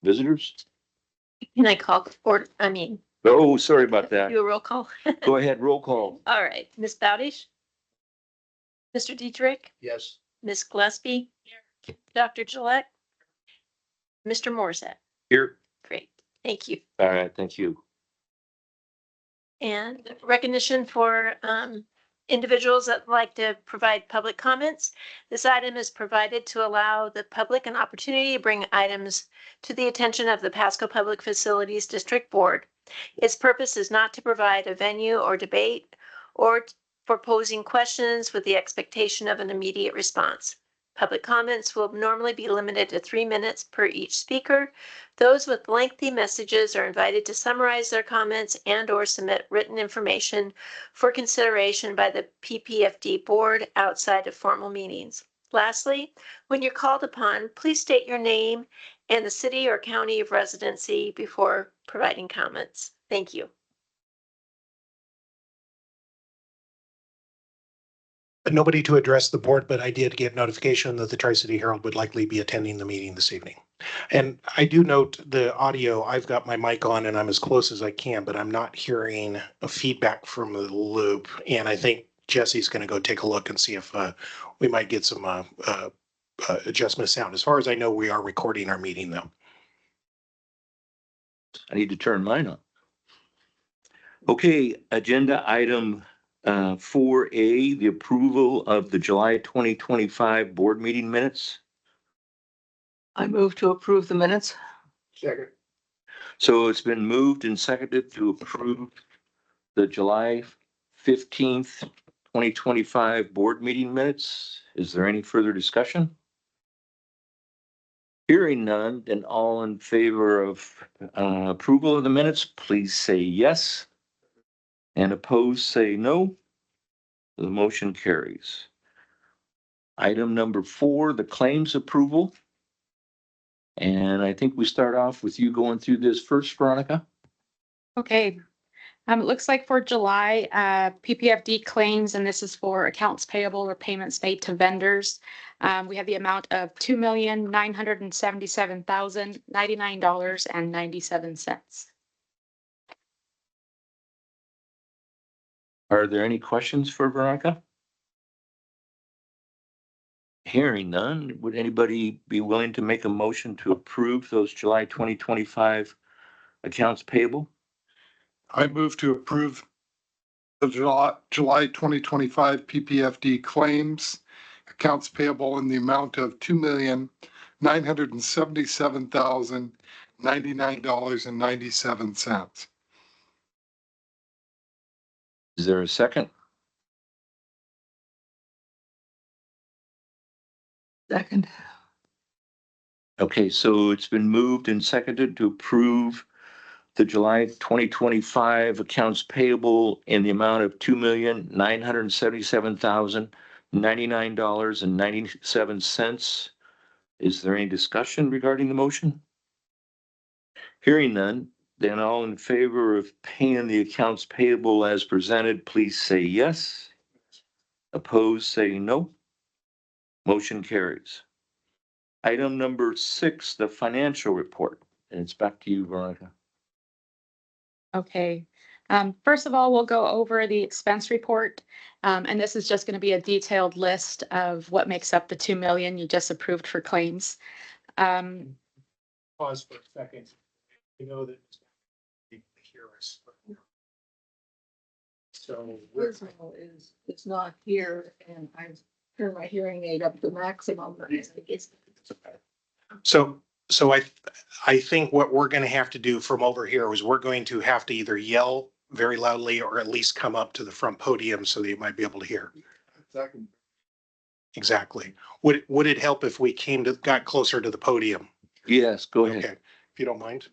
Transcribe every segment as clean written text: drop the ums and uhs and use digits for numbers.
visitors? Can I call Oh, sorry about that. do a roll call? Go ahead, roll call. All right, Ms. Bowdish? Mr. Dietrich? Yes. Ms. Gillespie? Dr. Gillette? Mr. Morissette? Here. Great, thank you. All right, thank you. And recognition for individuals that like to provide public comments. This item is provided to allow the public an opportunity to bring items to the attention of the Pasco Public Facilities District Board. Its purpose is not to provide a venue or debate or for posing questions with the expectation of an immediate response. Public comments will normally be limited to 3 minutes per each speaker. Those with lengthy messages are invited to summarize their comments and/or submit written information for consideration by the PPFD board outside of formal meetings. Lastly, when you're called upon, please state your name and the city or county of residency before providing comments. Thank you. Nobody to address the board, but I did get notification that the Tri-City Herald would likely be attending the meeting this evening. And I do note the audio, I've got my mic on and I'm as close as I can, but I'm not hearing a feedback from the loop. And I think Jesse's going to go take a look and see if we might get some adjustment of sound. As far as I know, we are recording our meeting though. I need to turn mine on. Okay, agenda item 4A, the approval of the July 2025 board meeting minutes. I move to approve the minutes. Second. So it's been moved and seconded to approve the July 15th, 2025 board meeting minutes. Is there any further discussion? Hearing none, then all in favor of approval of the minutes, please say yes. And opposed, say no. The motion carries. Item number 4, the claims approval. And I think we start off with you going through this first, Veronica. Okay. It looks like for July, PPFD claims, and this is for accounts payable or payments made to vendors. We have the amount of $2,977,099.97. Are there any questions for Veronica? Hearing none, would anybody be willing to make a motion to approve those July 2025 accounts payable? I move to approve the July 2025 PPFD claims, accounts payable in the amount of $2,977,099.97. Is there a second? Second. Okay, so it's been moved and seconded to approve the July 2025 accounts payable in the amount of $2,977,099.97. Is there any discussion regarding the motion? Hearing none, then all in favor of paying the accounts payable as presented, please say yes. Opposed, say no. Motion carries. Item number 6, the financial report. And it's back to you, Veronica. Okay. First of all, we'll go over the expense report. And this is just going to be a detailed list of what makes up the $2 million you just approved for claims. Pause for a second. You know that they hear us. So Wismo is not here, and I've turned my hearing aid up to maximum. So I think what we're going to have to do from over here is we're going to have to either yell very loudly or at least come up to the front podium so that you might be able to hear. Second. Exactly. Would it help if we got closer to the podium? Yes, go ahead. Okay, if you don't mind.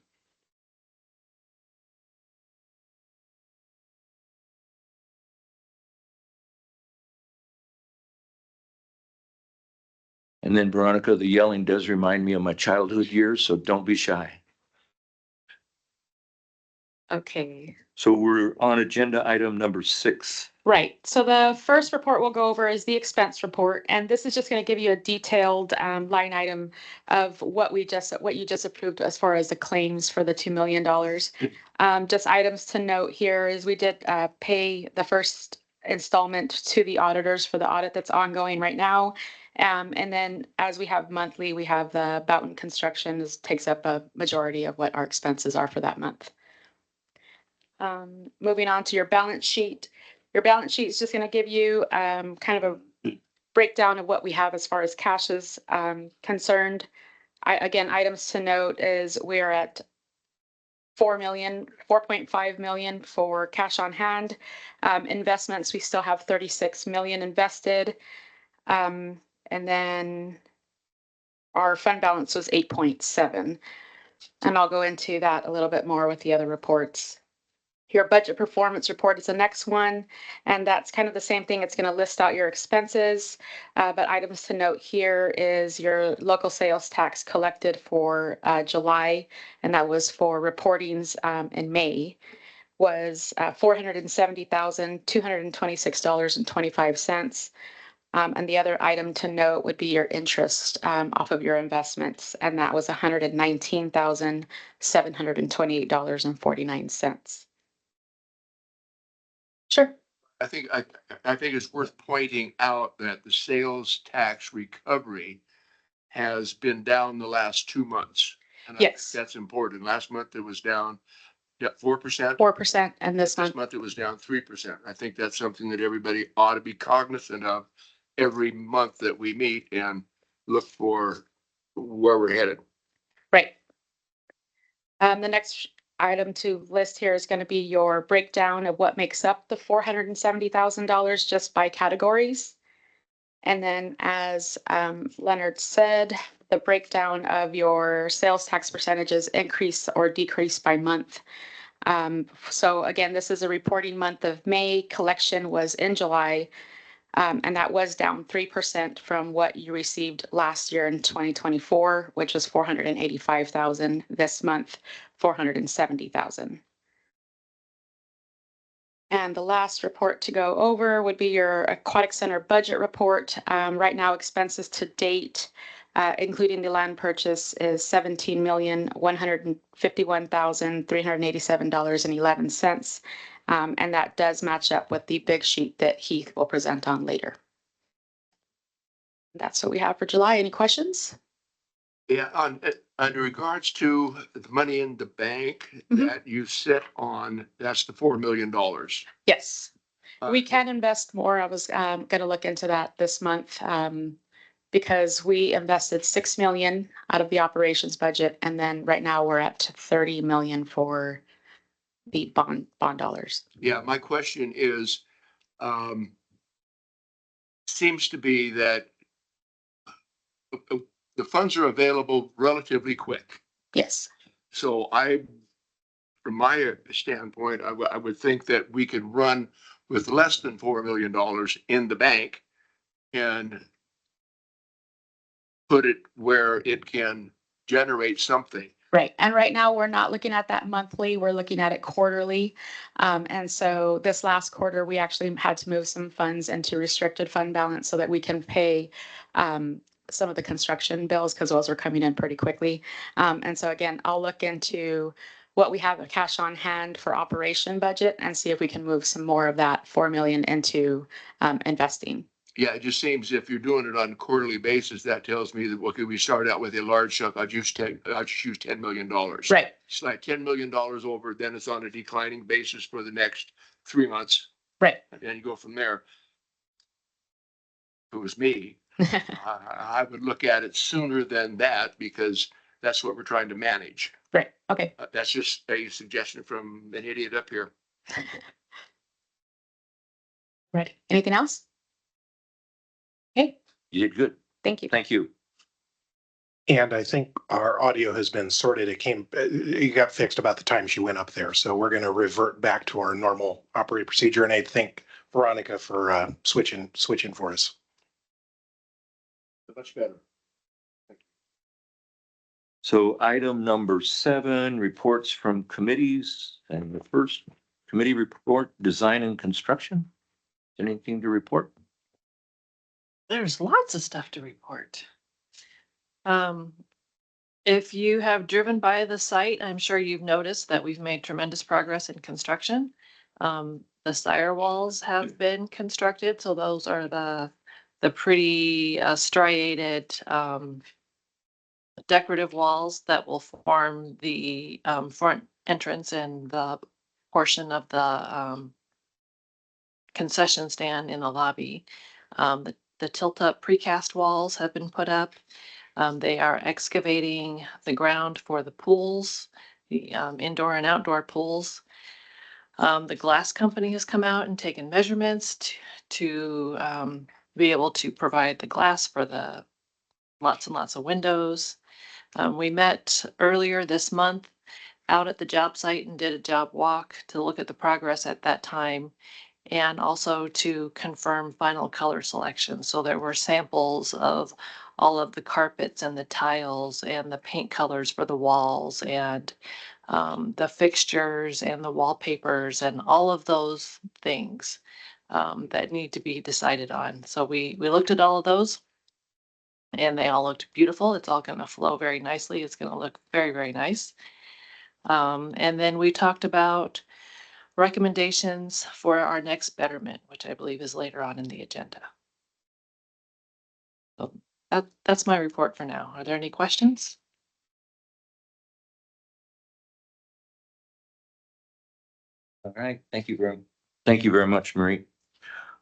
And then Veronica, the yelling does remind me of my childhood years, so don't be shy. Okay. So we're on agenda item number 6, Right. So the first report we'll go over is the expense report, and this is just going to give you a detailed line item of what you just approved as far as the claims for the $2 million. Just items to note here is we did pay the first installment to the auditors for the audit that's ongoing right now. And then as we have monthly, we have the Boughton Construction takes up a majority of what our expenses are for that month. Moving on to your balance sheet. Your balance sheet is just going to give you kind of a breakdown of what we have as far as cash is concerned. Again, items to note is we're at 4.5 million for cash on hand. Investments, we still have 36 million invested. And then our fund balance was 8.7. And I'll go into that a little bit more with the other reports. Your budget performance report is the next one, and that's kind of the same thing. It's going to list out your expenses, but items to note here is your local sales tax collected for July, and that was for reportings in May, was $470,226.25. And the other item to note would be your interest off of your investments, and that was $119,728.49. Sure. I think it's worth pointing out that the sales tax recovery has been down the last 2 months. And I think Yes. that's important. Last month it was down 4%. 4%, and this This month, month it was down 3%. I think that's something that everybody ought to be cognizant of every month that we meet and look for where we're headed. right. The next item to list here is going to be your breakdown of what makes up the $470,000 just by categories. And then as Leonard said, the breakdown of your sales tax percentages increase or decrease by month. So again, this is a reporting month of May. Collection was in July. And that was down 3% from what you received last year in 2024, which was 485,000. This month, 470,000. And the last report to go over would be your aquatic center budget report. Right now, expenses to date, including the land purchase, is $17,151,387.11. And that does match up with the big sheet that Heath will present on later. That's what we have for July. Any questions? Yeah, on regards to the money in the bank Mhm. that you sit on, that's the $4 million. Yes, we Uh, can invest more. I was going to look into that this month because we invested 6 million out of the operations budget, and then right now we're at 30 million for the bond dollars. Yeah, my question is, seems to be that the funds are available relatively quick. Yes. So from my standpoint, I would think that we could run with less than $4 million in the bank and put it where it can generate something. Right. And right now we're not looking at that monthly, we're looking at it quarterly. And so this last quarter, we actually had to move some funds into restricted fund balance so that we can pay some of the construction bills because those are coming in pretty quickly. And so again, I'll look into what we have of cash on hand for operation budget and see if we can move some more of that 4 million into investing. Yeah, it just seems if you're doing it on a quarterly basis, that tells me that, okay, we start out with a large chunk. I'd just use $10 million. Right. It's like $10 million over, then it's on a declining basis for the next 3 months. Right. And then you go from there. If it was me, I would look at it sooner than that because that's what we're trying to manage. Right. Okay. That's just a suggestion from an idiot up here. Right. Anything else? Okay. You did good. Thank you. Thank you. And I think our audio has been sorted. It got fixed about the time she went up there. So we're going to revert back to our normal operating procedure. And I thank Veronica for switching for us. Much better. So item number 7, reports from committees. And the first committee report, design and construction. Anything to report? There's lots of stuff to report. If you have driven by the site, I'm sure you've noticed that we've made tremendous progress in construction. The sire walls have been constructed, so those are the pretty striated decorative walls that will form the front entrance and the portion of the concession stand in the lobby. The tilt-up precast walls have been put up. They are excavating the ground for the pools, the indoor and outdoor pools. The glass company has come out and taken measurements to be able to provide the glass for the lots and lots of windows. We met earlier this month out at the job site and did a job walk to look at the progress at that time, and also to confirm final color selection. So there were samples of all of the carpets and the tiles and the paint colors for the walls and the fixtures and the wallpapers and all of those things that need to be decided on. So we looked at all of those and they all looked beautiful. It's all going to flow very nicely. It's going to look very, very nice. And then we talked about recommendations for our next betterment, which I believe is later on in the agenda. So that's my report for now. Are there any questions? All right, thank you very much, Marie.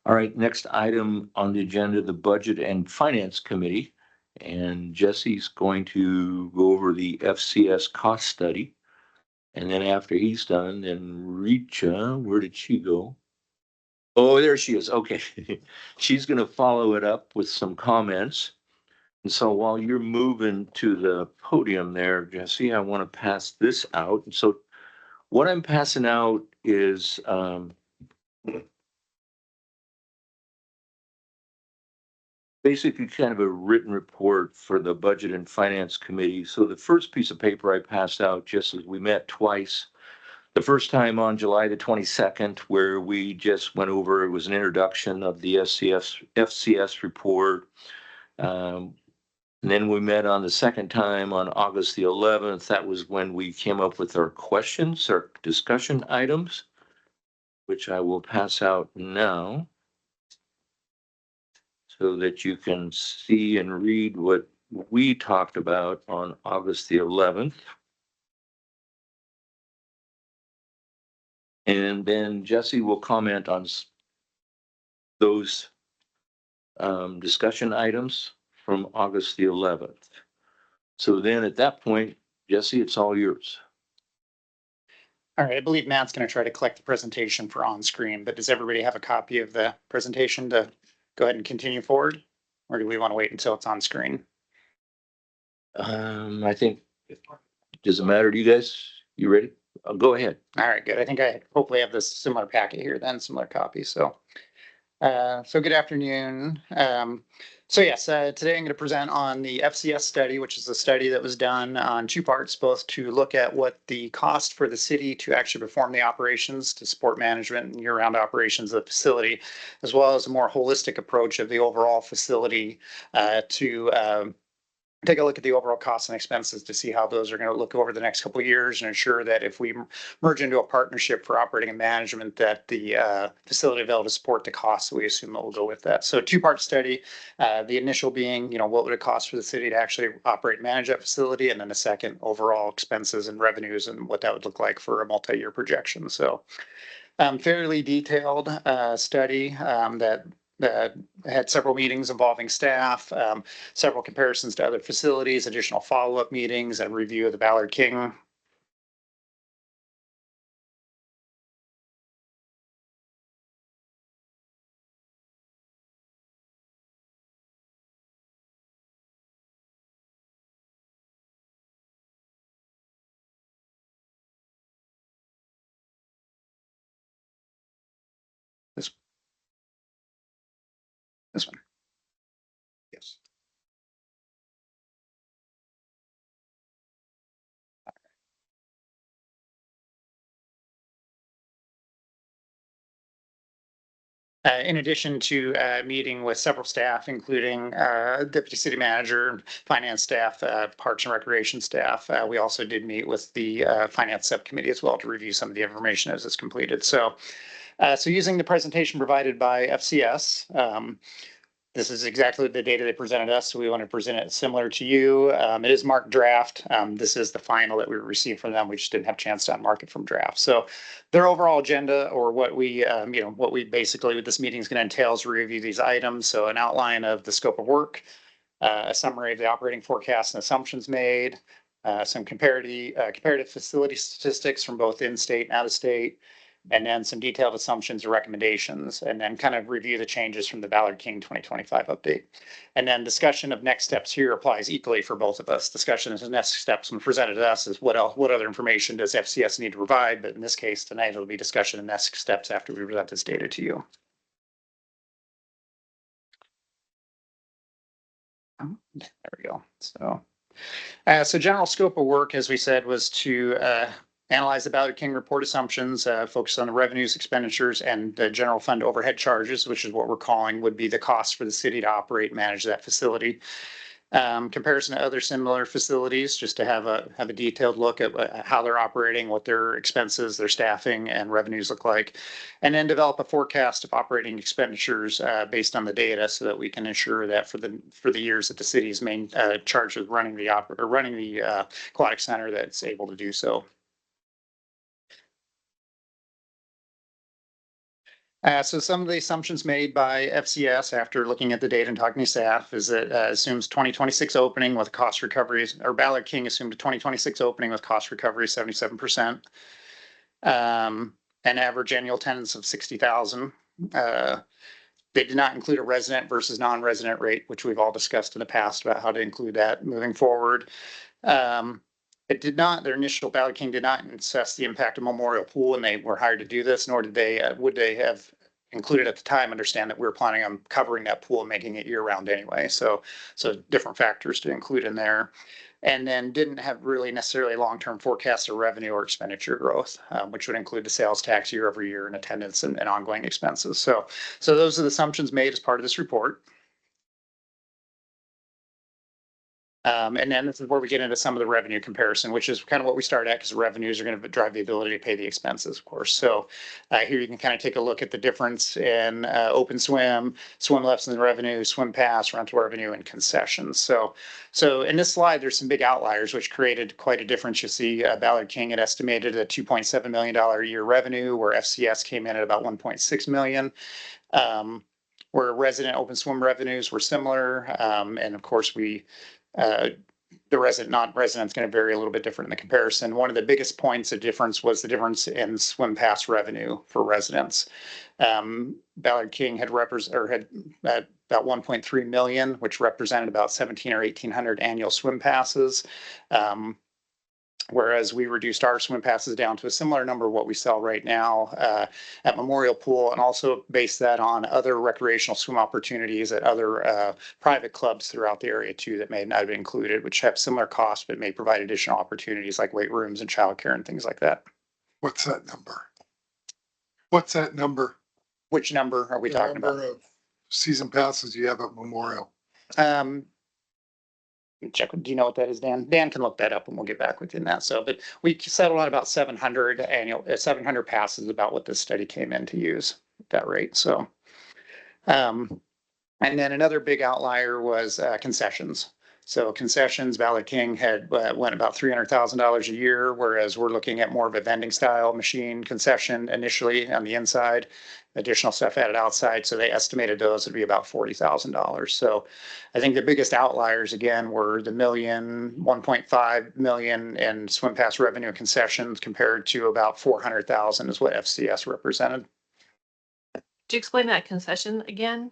All right, next item on the agenda, the Budget and Finance Committee. And Jesse's going to go over the FCS cost study. And then after he's done, then Richa, where did she go? Oh, there she is. Okay. She's going to follow it up with some comments. And so while you're moving to the podium there, Jesse, I want to pass this out. And so what I'm passing out is basically kind of a written report for the Budget and Finance Committee. So the first piece of paper I passed out, just as we met twice, the first time on July the 22nd, where we just went over, it was an introduction of the FCS report. And then we met on the second time on August the 11th. That was when we came up with our questions, our discussion items, which I will pass out now so that you can see and read what we talked about on August the 11th. And then Jesse will comment on those discussion items from August the 11th. So then at that point, Jesse, it's all yours. All right, I believe Matt's going to try to collect the presentation for on screen, but does everybody have a copy of the presentation to go ahead and continue forward? Or do we want to wait until it's on screen? I think, does it matter to you guys? You ready? Go ahead. All right, good. I think I hopefully have this similar packet here then, similar copy. So good afternoon. Today I'm going to present on the FCS study, which is a study that was done on two parts, both to look at what the cost for the city to actually perform the operations to support management and year-round operations of the facility, as well as a more holistic approach of the overall facility to take a look at the overall costs and expenses to see how those are going to look over the next couple of years and ensure that if we merge into a partnership for operating and management, that the facility will be able to support the costs that we assume that will go with that. So two-part study, the initial being, what would it cost for the city to actually operate and manage that facility? And then the second, overall expenses and revenues and what that would look like for a multi-year projection. So fairly detailed study that had several meetings involving staff, several comparisons to other facilities, additional follow-up meetings, and review of the Ballard King. This one. Yes. In addition to meeting with several staff, including deputy city manager, finance staff, parks and recreation staff, we also did meet with the finance subcommittee as well to review some of the information as it's completed. So using the presentation provided by FCS, this is exactly the data they presented us, so we want to present it similar to you. It is marked draft. This is the final that we received from them. We just didn't have a chance to unmark it from draft. So their overall agenda, or what we, what we basically, what this meeting is going to entail, is review these items. So an outline of the scope of work, a summary of the operating forecasts and assumptions made, some comparative facility statistics from both in-state and out-of-state, and then some detailed assumptions or recommendations, and then kind of review the changes from the Ballard King 2025 update. And then discussion of next steps here applies equally for both of us. Discussion of the next steps when presented to us is what other information does FCS need to provide? But in this case, tonight it'll be discussion of next steps after we present this data to you. There we go. So general scope of work, as we said, was to analyze the Ballard King report assumptions, focus on the revenues, expenditures, and the general fund overhead charges, which is what we're calling would be the cost for the city to operate and manage that facility. Comparison to other similar facilities, just to have a detailed look at how they're operating, what their expenses, their staffing, and revenues look like, and then develop a forecast of operating expenditures based on the data, so that we can ensure that for the years that the city is main charged with running the aquatic center, that's able to do so. So some of the assumptions made by FCS after looking at the data and talking to staff is that assumes 2026 opening with cost recoveries, or Ballard King assumed a 2026 opening with cost recovery 77%. An average annual attendance of 60,000. They did not include a resident versus non-resident rate, which we've all discussed in the past about how to include that moving forward. It did not, their initial Ballard King did not assess the impact of Memorial Pool when they were hired to do this, nor did they, would they have included at the time understand that we were planning on covering that pool and making it year round anyway. So different factors to include in there. And then didn't have really necessarily long-term forecasts of revenue or expenditure growth, which would include the sales tax year over year and attendance and ongoing expenses. So those are the assumptions made as part of this report. And then this is where we get into some of the revenue comparison, which is kind of what we start at, because revenues are going to drive the ability to pay the expenses, of course. So here you can kind of take a look at the difference in open swim lessons revenue, swim pass, rental revenue, and concessions. So in this slide, there's some big outliers, which created quite a difference. You see Ballard King had estimated a $2.7 million a year revenue, where FCS came in at about 1.6 million. Where resident open swim revenues were similar. And of course, the resident, non-resident is going to vary a little bit different in the comparison. One of the biggest points of difference was the difference in swim pass revenue for residents. Ballard King had about 1.3 million, which represented about 1,700 or 1,800 annual swim passes. Whereas we reduced our swim passes down to a similar number of what we sell right now at Memorial Pool, and also based that on other recreational swim opportunities at other private clubs throughout the area too that may not have been included, which have similar costs but may provide additional opportunities like weight rooms and childcare and things like that. What's that number? What's that number? Which number are we talking about? Number of season passes you have at Memorial. Check. Do you know what that is, Dan? Dan can look that up and we'll get back within that. So, but we settled on about 700 passes, about what this study came in to use at that rate. So, and then another big outlier was concessions. So concessions, Ballard King had went about $300,000 a year, whereas we're looking at more of a vending style machine concession initially on the inside, additional stuff added outside. So they estimated those would be about $40,000. So I think the biggest outliers again were the 1.5 million in swim pass revenue concessions compared to about 400,000 is what FCS represented. Do you explain that concession again?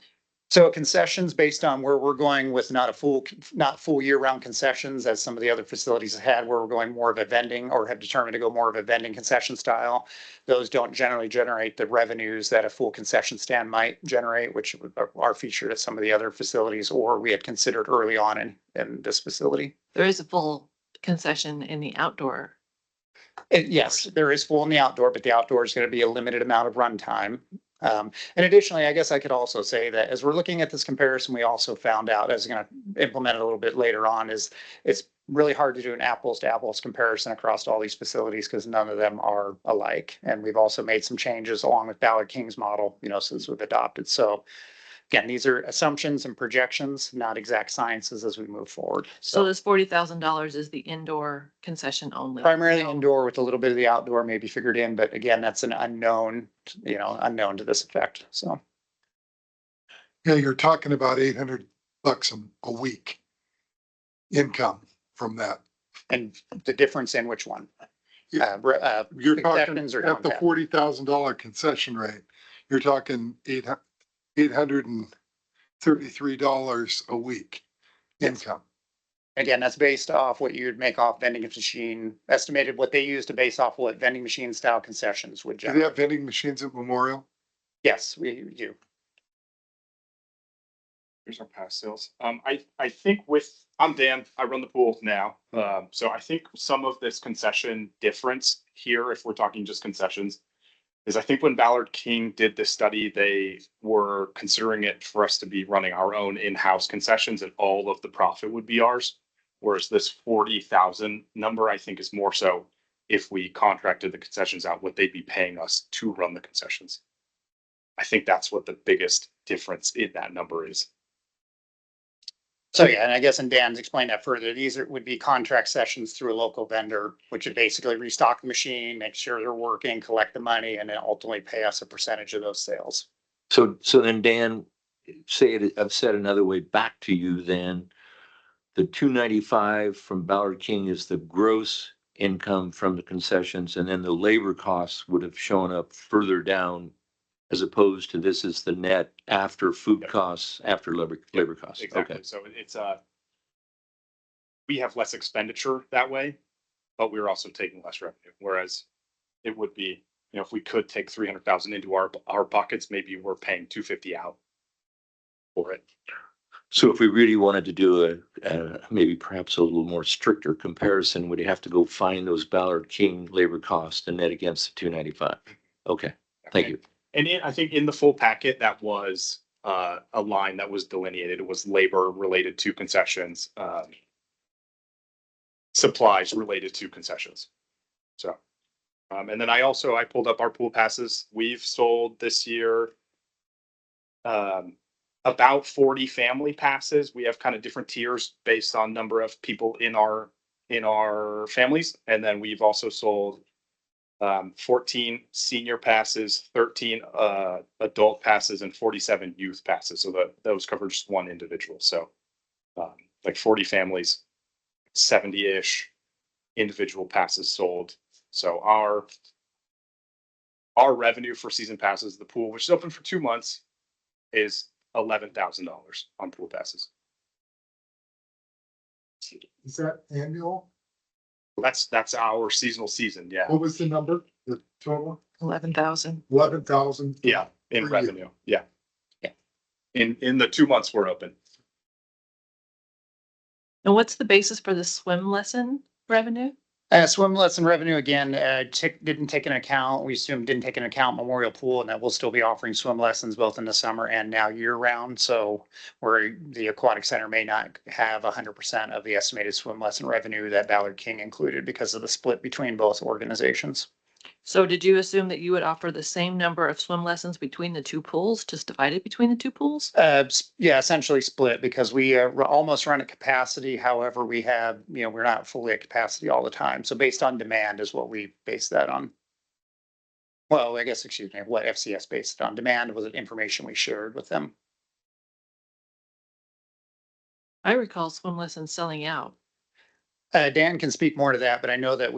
So concessions based on where we're going with not full year-round concessions as some of the other facilities have had, where we're going more of a vending or have determined to go more of a vending concession style. Those don't generally generate the revenues that a full concession stand might generate, which are featured at some of the other facilities or we had considered early on in this facility. There is a full concession in the outdoor. Yes, there is full in the outdoor, but the outdoor is going to be a limited amount of run time. And additionally, I guess I could also say that as we're looking at this comparison, we also found out, as I'm going to implement it a little bit later on, is it's really hard to do an apples to apples comparison across all these facilities because none of them are alike. And we've also made some changes along with Ballard King's model, since we've adopted. So again, these are assumptions and projections, not exact sciences as we move forward. So this $40,000 is the indoor concession only. Primarily indoor with a little bit of the outdoor maybe figured in, but again, that's an unknown, unknown to this effect. So. Yeah, you're talking about $800 a week income from that. And the difference in which one? Yeah. You're talking Concessions or at the non-tap? $40,000 concession rate, you're talking $833 a week income. Again, that's based off what you'd make off vending machine, estimated what they use to base off what vending machine style concessions would Do they generate. have vending machines at Memorial? Yes, we do. Here's our past sales. I think I'm Dan, I run the pool now. So I think some of this concession difference here, if we're talking just concessions, is I think when Ballard King did this study, they were considering it for us to be running our own in-house concessions and all of the profit would be ours. Whereas this 40,000 number, I think is more so if we contracted the concessions out, what they'd be paying us to run the concessions. I think that's what the biggest difference in that number is. So yeah, and I guess, and Dan's explained that further, would be contract sessions through a local vendor, which would basically restock the machine, make sure they're working, collect the money, and then ultimately pay us a percentage of those sales. So then Dan, I've said another way back to you then, the 295 from Ballard King is the gross income from the concessions, and then the labor costs would have shown up further down as opposed to this is the net after food costs, after labor costs. Exactly. Okay. So it's we have less expenditure that way, but we're also taking less revenue. Whereas it would be, if we could take 300,000 into our pockets, maybe we're paying 250 out for it. So if we really wanted to do maybe perhaps a little more stricter comparison, would you have to go find those Ballard King labor costs and net against the 295? Okay, thank you. And I think in the full packet, that was a line that was delineated. It was labor related to concessions, supplies related to concessions. So, and then I pulled up our pool passes. We've sold this year about 40 family passes. We have kind of different tiers based on number of people in our families. And then we've also sold 14 senior passes, 13 adult passes, and 47 youth passes. So those cover just one individual. So like 40 families, 70-ish individual passes sold. So our revenue for season passes, the pool, which is open for 2 months, is $11,000 on pool passes. Is that annual? That's our seasonal season. Yeah. What was the number? The total? 11,000. 11,000? Yeah. In Per year. revenue. Yeah. Yeah. In the 2 months we're open. And what's the basis for the swim lesson revenue? Swim lesson revenue, again, didn't take into account, we assume didn't take into account Memorial Pool, and that we'll still be offering swim lessons both in the summer and now year round. So where the aquatic center may not have 100% of the estimated swim lesson revenue that Ballard King included because of the split between both organizations. So did you assume that you would offer the same number of swim lessons between the two pools, just divided between the two pools? Yeah, essentially split because we almost run at capacity. However, we have, we're not fully at capacity all the time. So based on demand is what we base that on. Well, I guess, excuse me, what FCS based it on. Demand was information we shared with them. I recall swim lessons selling out. Dan can speak more to that, but I know that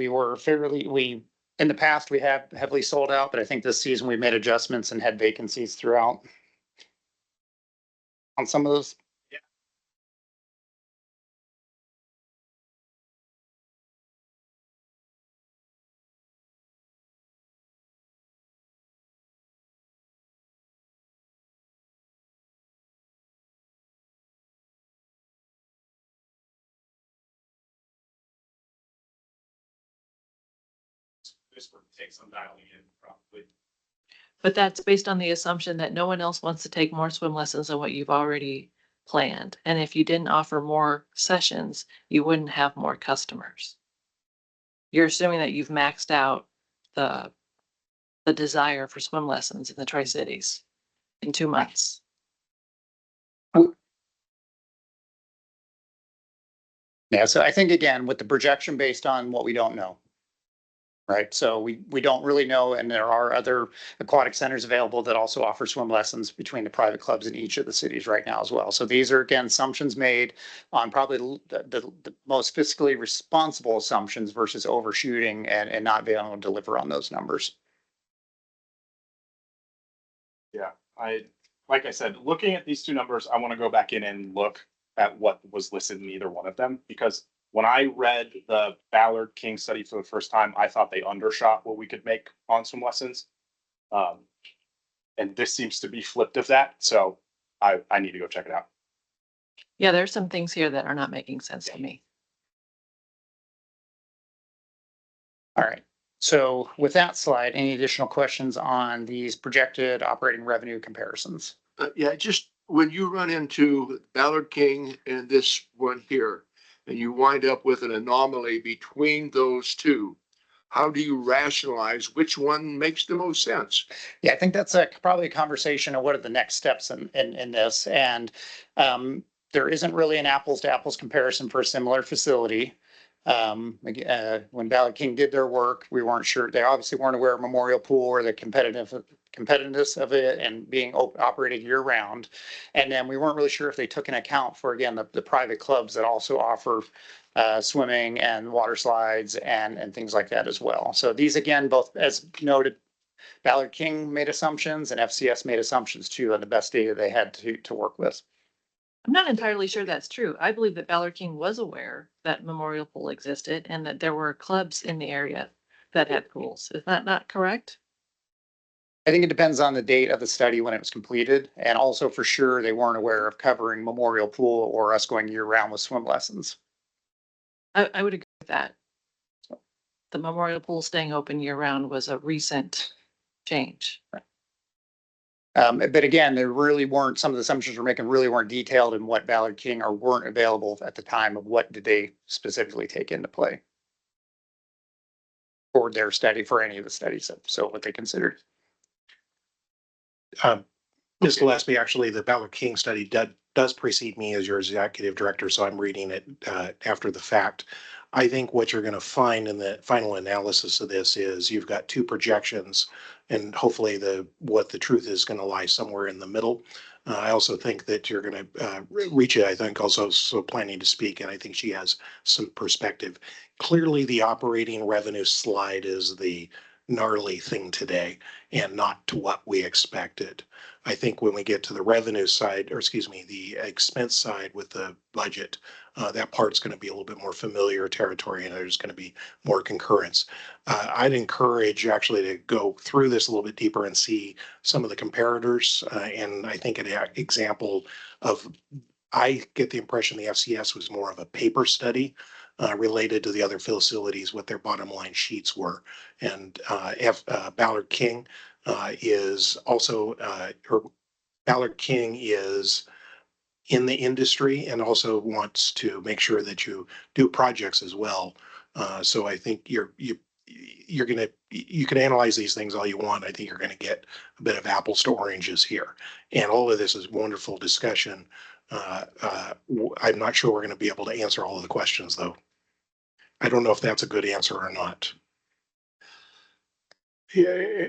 in the past, we have heavily sold out, but I think this season we made adjustments and had vacancies throughout on some of those. Yeah. This would take some dialing in probably. But that's based on the assumption that no one else wants to take more swim lessons than what you've already planned. And if you didn't offer more sessions, you wouldn't have more customers. You're assuming that you've maxed out the desire for swim lessons in the Tri-Cities in 2 months. Yeah, so I think again, with the projection based on what we don't know. Right, so we don't really know, and there are other aquatic centers available that also offer swim lessons between the private clubs in each of the cities right now as well. So these are again assumptions made on probably the most fiscally responsible assumptions versus overshooting and not being able to deliver on those numbers. Yeah, like I said, looking at these two numbers, I want to go back in and look at what was listed in either one of them, because when I read the Ballard King study for the first time, I thought they undershot what we could make on swim lessons. And this seems to be flipped of that. So I need to go check it out. Yeah, there's some things here that are not making sense to me. All right, so with that slide, any additional questions on these projected operating revenue comparisons? Yeah, just when you run into Ballard King and this one here, and you wind up with an anomaly between those two, how do you rationalize which one makes the most sense? Yeah, I think that's probably a conversation of what are the next steps in this. And there isn't really an apples to apples comparison for a similar facility. When Ballard King did their work, we weren't sure. They obviously weren't aware of Memorial Pool or the competitiveness of it and being operated year round. And then we weren't really sure if they took into account for, again, the private clubs that also offer swimming and water slides and things like that as well. So these, again, both as noted, Ballard King made assumptions and FCS made assumptions too on the best data they had to work with. I'm not entirely sure that's true. I believe that Ballard King was aware that Memorial Pool existed and that there were clubs in the area that had pools. Is that not correct? I think it depends on the date of the study when it was completed. And also for sure, they weren't aware of covering Memorial Pool or us going year round with swim lessons. I would agree with that. The Memorial Pool staying open year round was a recent change. But again, there really weren't, some of the assumptions we're making really weren't detailed in what Ballard King or weren't available at the time of what did they specifically take into play for their study, for any of the studies. So what they considered. Ms. Gillespie, actually, the Ballard King study does precede me as your executive director, so I'm reading it after the fact. I think what you're going to find in the final analysis of this is you've got two projections, and hopefully what the truth is going to lie somewhere in the middle. I also think that you're going to reach it, I think, also so planning to speak, and I think she has some perspective. Clearly, the operating revenue slide is the gnarly thing today and not to what we expected. I think when we get to the revenue side, or excuse me, the expense side with the budget, that part's going to be a little bit more familiar territory and there's going to be more concurrence. I'd encourage actually to go through this a little bit deeper and see some of the comparators. And I think an example of, I get the impression the FCS was more of a paper study related to the other facilities, what their bottom line sheets were. And Ballard King is also, Ballard King is in the industry and also wants to make sure that you do projects as well. So I think you can analyze these things all you want. I think you're going to get a bit of apples to oranges here. And all of this is wonderful discussion. I'm not sure we're going to be able to answer all of the questions, though. I don't know if that's a good answer or not. Yeah,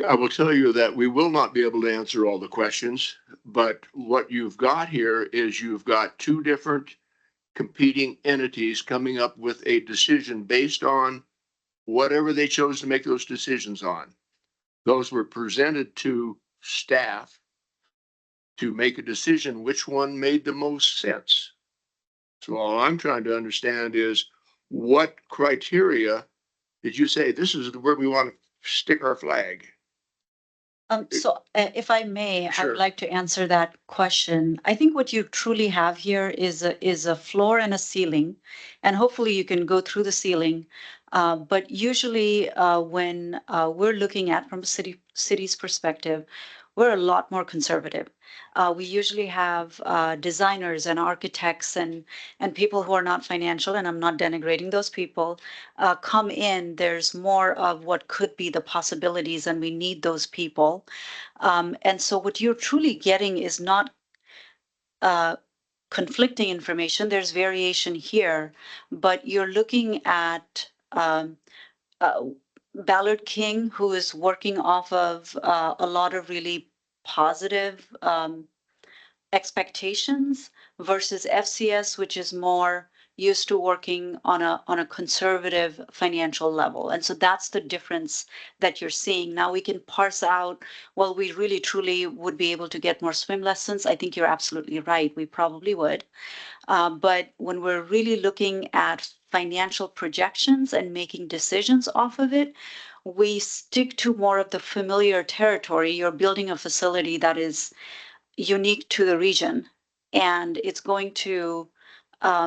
I will tell you that we will not be able to answer all the questions, but what you've got here is you've got two different competing entities coming up with a decision based on whatever they chose to make those decisions on. Those were presented to staff to make a decision which one made the most sense. So all I'm trying to understand is what criteria did you say this is where we want to stick our flag? If I may, I Sure. would like to answer that question. I think what you truly have here is a floor and a ceiling, and hopefully you can go through the ceiling But usually, when we're looking at from a city's perspective, we're a lot more conservative. We usually have designers and architects and people who are not financial, and I'm not denigrating those people, come in. There's more of what could be the possibilities, and we need those people. And so, what you're truly getting is not conflicting information. There's variation here, but you're looking at uh, Ballard King, who is working off of a lot of really positive expectations, versus FCS, which is more used to working on a conservative financial level. And so that's the difference that you're seeing. Now we can parse out, well, we really truly would be able to get more swim lessons. I think you're absolutely right. We probably would. But when we're really looking at financial projections and making decisions off of it, we stick to more of the familiar territory. You're building a facility that is unique to the region, and it's going to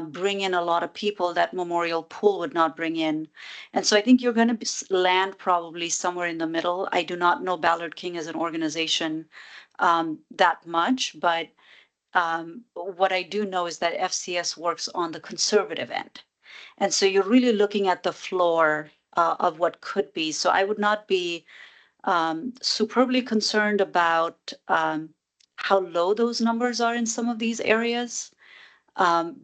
bring in a lot of people that Memorial Pool would not bring in. And so I think you're going to land probably somewhere in the middle. I do not know Ballard King as an organization that much, but what I do know is that FCS works on the conservative end. And so you're really looking at the floor of what could be. So I would not be superbly concerned about how low those numbers are in some of these areas,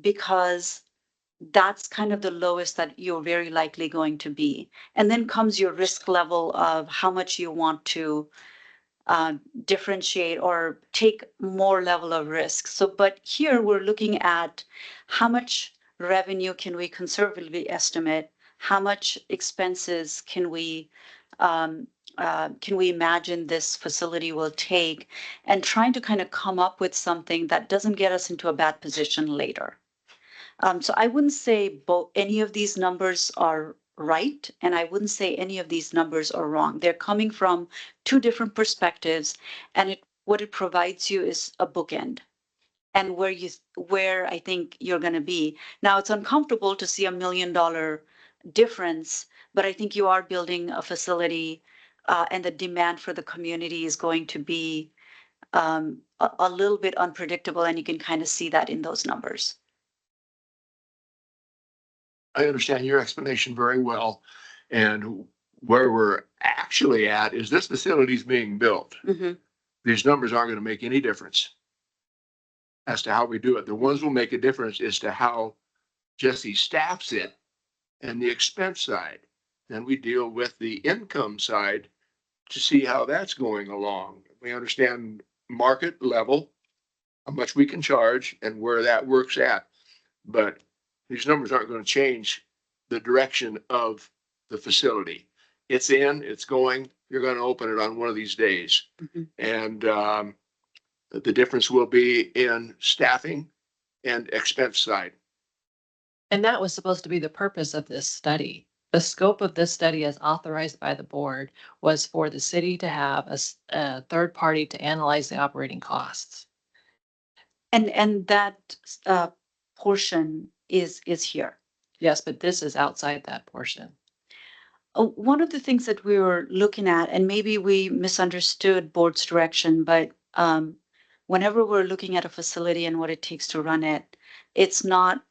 because that's kind of the lowest that you're very likely going to be. And then comes your risk level of how much you want to differentiate or take more level of risk. So, but here we're looking at how much revenue can we conservatively estimate, how much expenses can we imagine this facility will take, and trying to kind of come up with something that doesn't get us into a bad position later. So I wouldn't say any of these numbers are right, and I wouldn't say any of these numbers are wrong. They're coming from two different perspectives, and what it provides you is a bookend, and where I think you're going to be. Now it's uncomfortable to see $1 million difference, but I think you are building a facility, and the demand for the community is going to be a little bit unpredictable, and you can kind of see that in those numbers. I understand your explanation very well. And where we're actually at is this facility is being built. Mm-hmm. These numbers aren't going to make any difference as to how we do it. The ones will make a difference as to how Jesse staffs it and the expense side. Then we deal with the income side to see how that's going along. We understand market level, how much we can charge and where that works at. But these numbers aren't going to change the direction of the facility. It's in, it's going, you're going to open it on one of these days. Mm-hmm. And the difference will be in staffing and expense side. And that was supposed to be the purpose of this study. The scope of this study, as authorized by the board, was for the city to have a third party to analyze the operating costs. And that portion is here. Yes, but this is outside that portion. One of the things that we were looking at, and maybe we misunderstood board's direction, but whenever we're looking at a facility and what it takes to run it, it's not,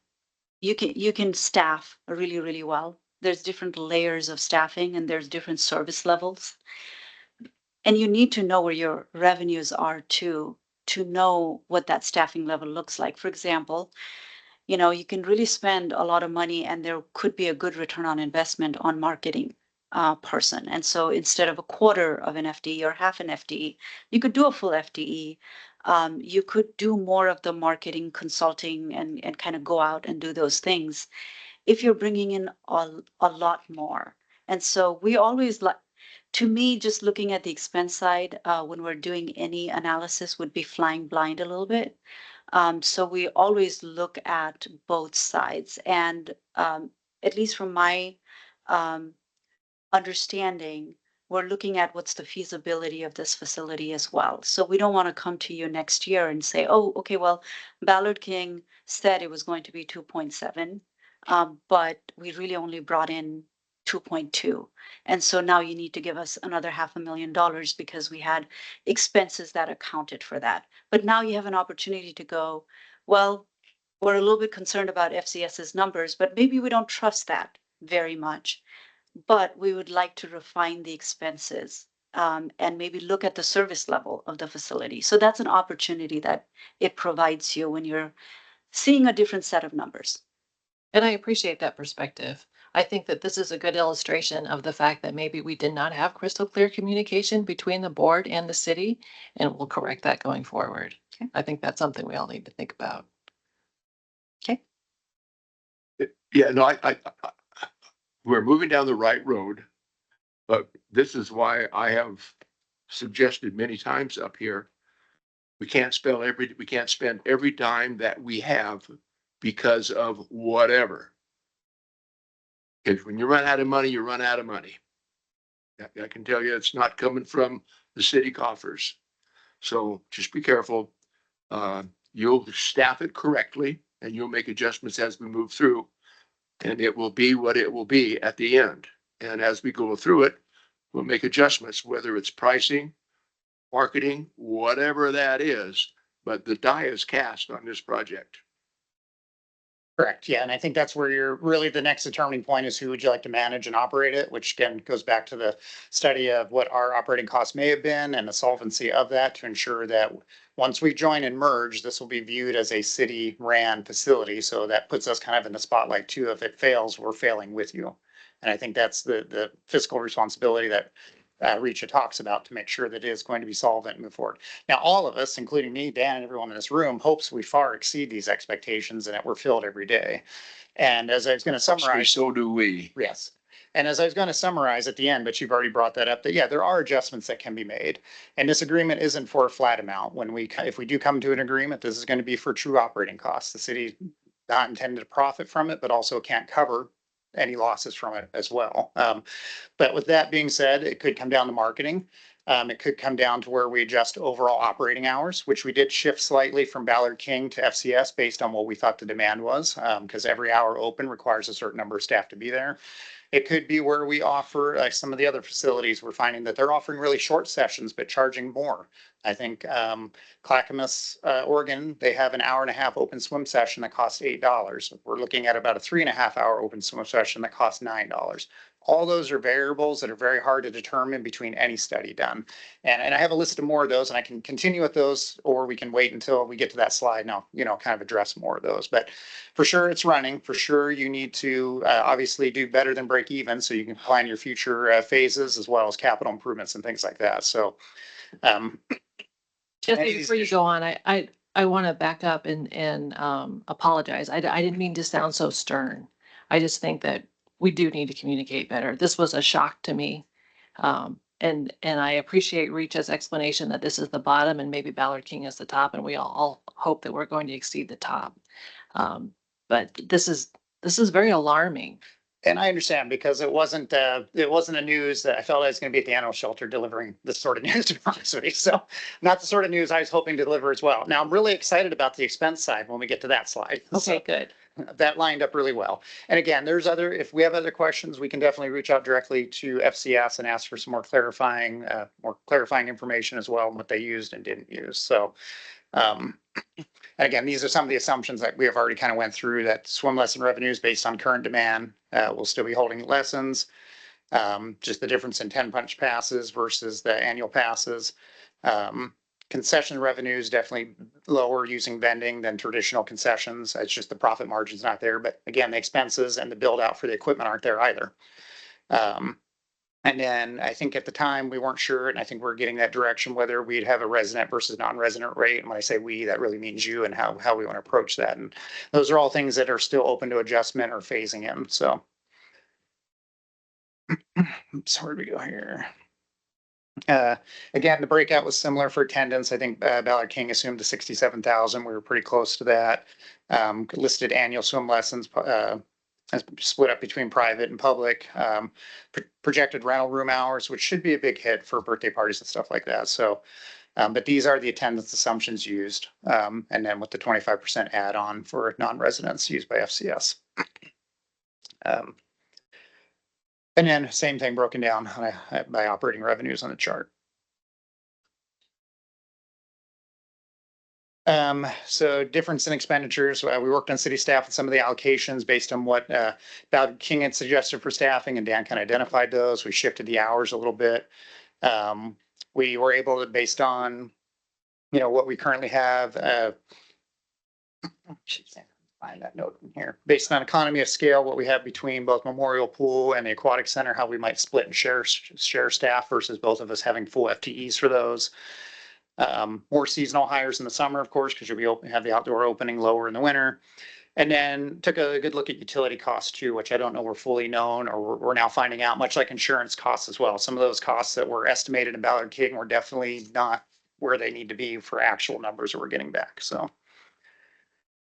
you can staff really, really well. There's different layers of staffing and there's different service levels. And you need to know where your revenues are to know what that staffing level looks like. For example, you can really spend a lot of money and there could be a good return on investment on marketing person. And so instead of a quarter of an FTE or half an FTE, you could do a full FTE. You could do more of the marketing consulting and kind of go out and do those things if you're bringing in a lot more. And so we always like, to me, just looking at the expense side when we're doing any analysis would be flying blind a little bit. So we always look at both sides, and at least from my understanding, we're looking at what's the feasibility of this facility as well. So we don't want to come to you next year and say, oh, okay, well, Ballard King said it was going to be 2.7, but we really only brought in 2.2. And so now you need to give us another $500,000 because we had expenses that accounted for that. But now you have an opportunity to go, well, we're a little bit concerned about FCS's numbers, but maybe we don't trust that very much. But we would like to refine the expenses and maybe look at the service level of the facility. So that's an opportunity that it provides you when you're seeing a different set of numbers. And I appreciate that perspective. I think that this is a good illustration of the fact that maybe we did not have crystal clear communication between the board and the city, and we'll correct that going forward. Okay. I think that's something we all need to think about. Okay. Yeah, no, we're moving down the right road, but this is why I have suggested many times up here, we can't spend every dime that we have because of whatever. Because when you run out of money, you run out of money. I can tell you it's not coming from the city coffers. So just be careful. You'll staff it correctly and you'll make adjustments as we move through. And it will be what it will be at the end. And as we go through it, we'll make adjustments, whether it's pricing, marketing, whatever that is. But the die is cast on this project. Correct. Yeah. And I think that's where you're really the next determining point is who would you like to manage and operate it, which again goes back to the study of what our operating costs may have been and the solvency of that to ensure that once we join and merge, this will be viewed as a city ran facility. So that puts us kind of in the spotlight too. If it fails, we're failing with you. And I think that's the fiscal responsibility that Richa talks about to make sure that it is going to be solvent and move forward. Now, all of us, including me, Dan, and everyone in this room, hopes we far exceed these expectations and that we're filled every day. And as I was going to summarize, So do we. yes. And as I was going to summarize at the end, but you've already brought that up, that yeah, there are adjustments that can be made. And this agreement isn't for a flat amount. If we do come to an agreement, this is going to be for true operating costs. The city not intended to profit from it, but also can't cover any losses from it as well. But with that being said, it could come down to marketing. It could come down to where we adjust overall operating hours, which we did shift slightly from Ballard King to FCS based on what we thought the demand was, because every hour open requires a certain number of staff to be there. It could be where we offer, like some of the other facilities, we're finding that they're offering really short sessions, but charging more. I think Clackamas, Oregon, they have an 1.5-hour open swim session that costs $8. We're looking at about a 3.5-hour open swim session that costs $9. All those are variables that are very hard to determine between any study done. And I have a list of more of those and I can continue with those, or we can wait until we get to that slide now, kind of address more of those. But for sure it's running. For sure you need to obviously do better than break even so you can plan your future phases as well as capital improvements and things like that. So Jesse, before you go on, I want to back up and apologize. I didn't mean to sound so stern. I just think that we do need to communicate better. This was a shock to me. And I appreciate Richa's explanation that this is the bottom and maybe Ballard King is the top, and we all hope that we're going to exceed the top. But this is very alarming. And I understand because it wasn't a news that I felt I was going to be at the animal shelter delivering this sort of news, to be honest with you. So not the sort of news I was hoping to deliver as well. Now I'm really excited about the expense side when we get to that slide. Okay, So good. that lined up really well. And again, if we have other questions, we can definitely reach out directly to FCS and ask for some more clarifying information as well on what they used and didn't use. So, and again, these are some of the assumptions that we have already kind of went through, that swim lesson revenues based on current demand. We'll still be holding lessons. Just the difference in 10 punch passes versus the annual passes. Concession revenues definitely lower using vending than traditional concessions. It's just the profit margin's not there. But again, the expenses and the build out for the equipment aren't there either. And then I think at the time we weren't sure, and I think we're getting that direction, whether we'd have a resident versus non-resident rate. And when I say we, that really means you and how we want to approach that. And those are all things that are still open to adjustment or phasing in. So, so where do we go here? Again, the breakout was similar for attendance. I think Ballard King assumed the 67,000. We were pretty close to that. Listed annual swim lessons split up between private and public. Projected rental room hours, which should be a big hit for birthday parties and stuff like that. So, but these are the attendance assumptions used. And then with the 25% add-on for non-residents used by FCS. And then same thing broken down by operating revenues on the chart. So difference in expenditures, we worked on city staff and some of the allocations based on what Ballard King had suggested for staffing, and Dan kind of identified those. We shifted the hours a little bit. We were able to, based on, you know, what we currently have, find that note in here, based on economy of scale, what we have between both Memorial Pool and the Aquatic Center, how we might split and share staff versus both of us having full FTEs for those. More seasonal hires in the summer, of course, because you'll have the outdoor opening lower in the winter. And then took a good look at utility costs too, which I don't know were fully known, or we're now finding out, much like insurance costs as well. Some of those costs that were estimated in Ballard King were definitely not where they need to be for actual numbers that we're getting back. So,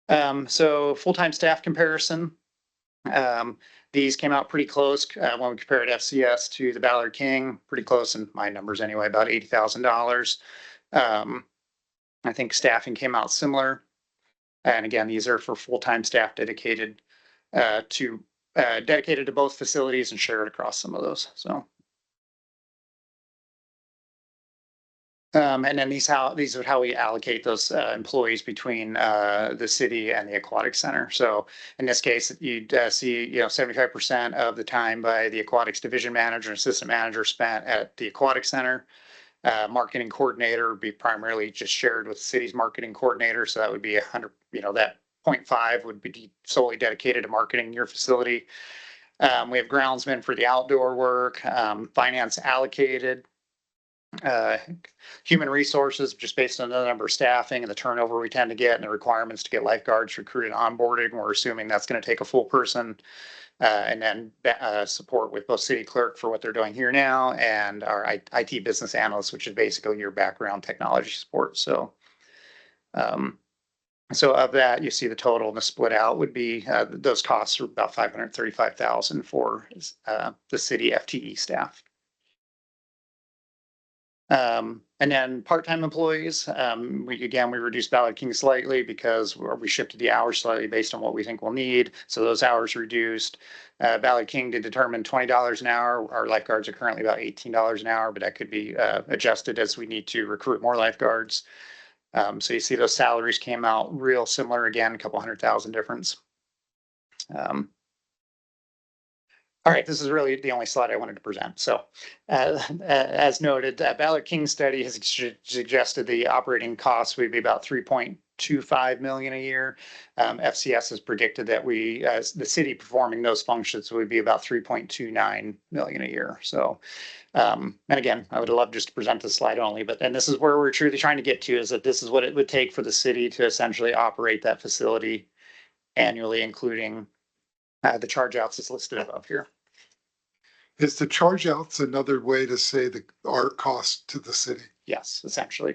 full-time staff comparison. These came out pretty close when we compared FCS to the Ballard King, pretty close in my numbers anyway, about $80,000. I think staffing came out similar. And again, these are for full-time staff dedicated to both facilities and shared across some of those. So, and then these are how we allocate those employees between the city and the aquatic center. So in this case, you'd see 75% of the time by the aquatics division manager and assistant manager spent at the aquatic center. Marketing coordinator would be primarily just shared with the city's marketing coordinator. So that would be 100, that 0.5 would be solely dedicated to marketing your facility. We have groundsmen for the outdoor work, finance allocated, human resources, just based on the number of staffing and the turnover we tend to get and the requirements to get lifeguards recruited and onboarded. We're assuming that's going to take a full person. And then support with both city clerk for what they're doing here now and our IT business analyst, which is basically your background technology support. So, so of that, you see the total and the split out would be those costs are about $535,000 for the city FTE staff. And then part-time employees, we reduced Ballard King slightly because we shifted the hours slightly based on what we think we'll need. So those hours reduced. Ballard King did determine $20 an hour. Our lifeguards are currently about $18 an hour, but that could be adjusted as we need to recruit more lifeguards. So you see those salaries came out real similar again, a couple $100,000 difference. All right, this is really the only slide I wanted to present. So as noted, Ballard King study has suggested the operating costs would be about $3.25 million a year. FCS has predicted that the city performing those functions would be about $3.29 million a year. So, and again, I would love just to present this slide only, and this is where we're truly trying to get to, is that this is what it would take for the city to essentially operate that facility annually, including the charge outs is listed above here. Is the charge outs another way to say our cost to the city? Yes, essentially.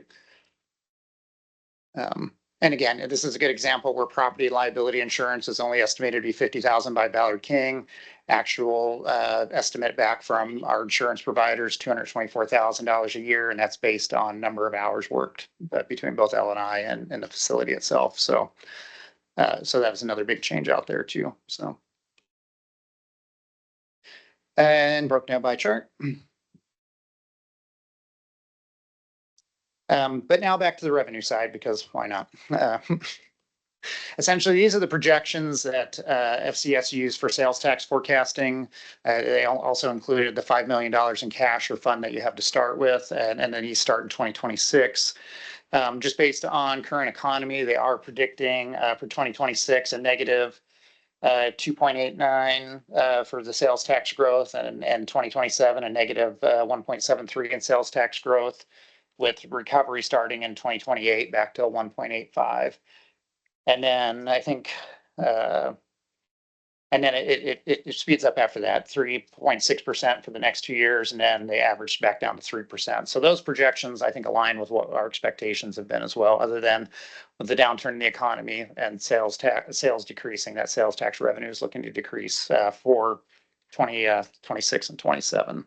And again, this is a good example where property liability insurance is only estimated to be $50,000 by Ballard King. Actual estimate back from our insurance providers, $224,000 a year, and that's based on number of hours worked between both L&I and the facility itself. So, so that was another big change out there too. So. And broken down by chart. But now back to the revenue side, because why not? Essentially, these are the projections that FCS used for sales tax forecasting. They also included the $5 million in cash or fund that you have to start with, and then you start in 2026. Just based on current economy, they are predicting for 2026 a negative 2.89 for the sales tax growth, and 2027 a negative 1.73 in sales tax growth, with recovery starting in 2028 back to 1.85. And then I think, and then it speeds up after that, 3.6% for the next 2 years, and then they averaged back down to 3%. So those projections, I think, align with what our expectations have been as well, other than with the downturn in the economy and sales decreasing. That sales tax revenue is looking to decrease for 2026 and 27.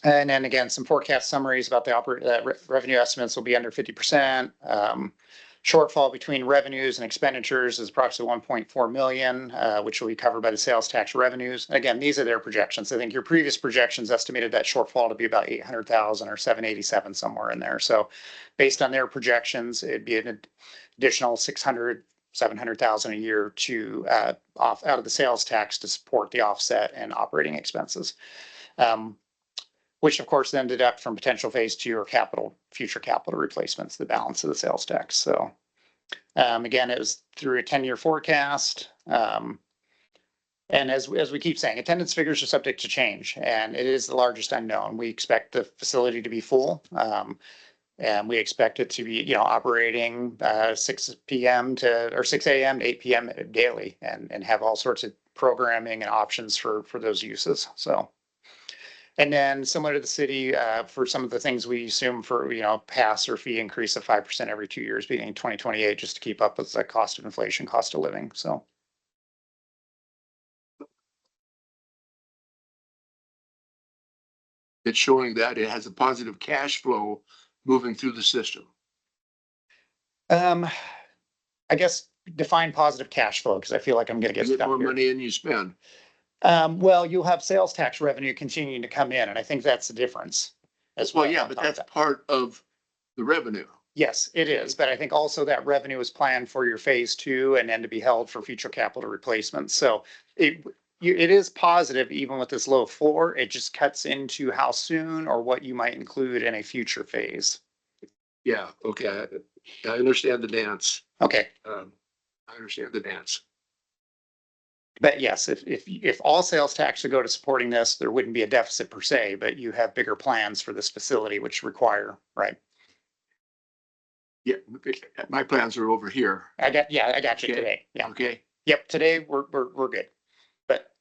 And then again, some forecast summaries about the revenue estimates will be under 50%. shortfall between revenues and expenditures is approximately 1.4 million, which will be covered by the sales tax revenues. Again, these are their projections. I think your previous projections estimated that shortfall to be about 800,000 or 787 somewhere in there. So based on their projections, it'd be an additional 700,000 a year to off out of the sales tax to support the offset and operating expenses. Which of course then deduct from potential phase 2 or future capital replacements, the balance of the sales tax. So again, it was through a 10-year forecast. And as we keep saying, attendance figures are subject to change, and it is the largest unknown. We expect the facility to be full. And we expect it to be, operating 6 p.m. or 6 a.m. to 8 p.m. daily, and have all sorts of programming and options for those uses. So. And then similar to the city, for some of the things we assume for, pass or fee increase of 5% every 2 years beginning in 2028, just to keep up with the cost of inflation, cost of living. So. It's showing that it has a positive cash flow moving through the system. I guess define positive cash flow, because I feel like I'm going to get You get stuck more here. money than you spend. Well, you'll have sales tax revenue continuing to come in, and I think that's the difference. As Well, yeah, but that's part of the revenue. Yes, it is. But I think also that revenue is planned for your phase 2 and then to be held for future capital replacements. So it is positive even with this low floor. It just cuts into how soon or what you might include in a future phase. Yeah, okay. I understand the dance. Okay. I understand the dance. But yes, if all sales tax would go to supporting this, there wouldn't be a deficit per se, but you have bigger plans for this facility, which require, right? Yeah, my plans are over here. I got you Okay. today. Yeah. Okay. Yep. Today we're good, but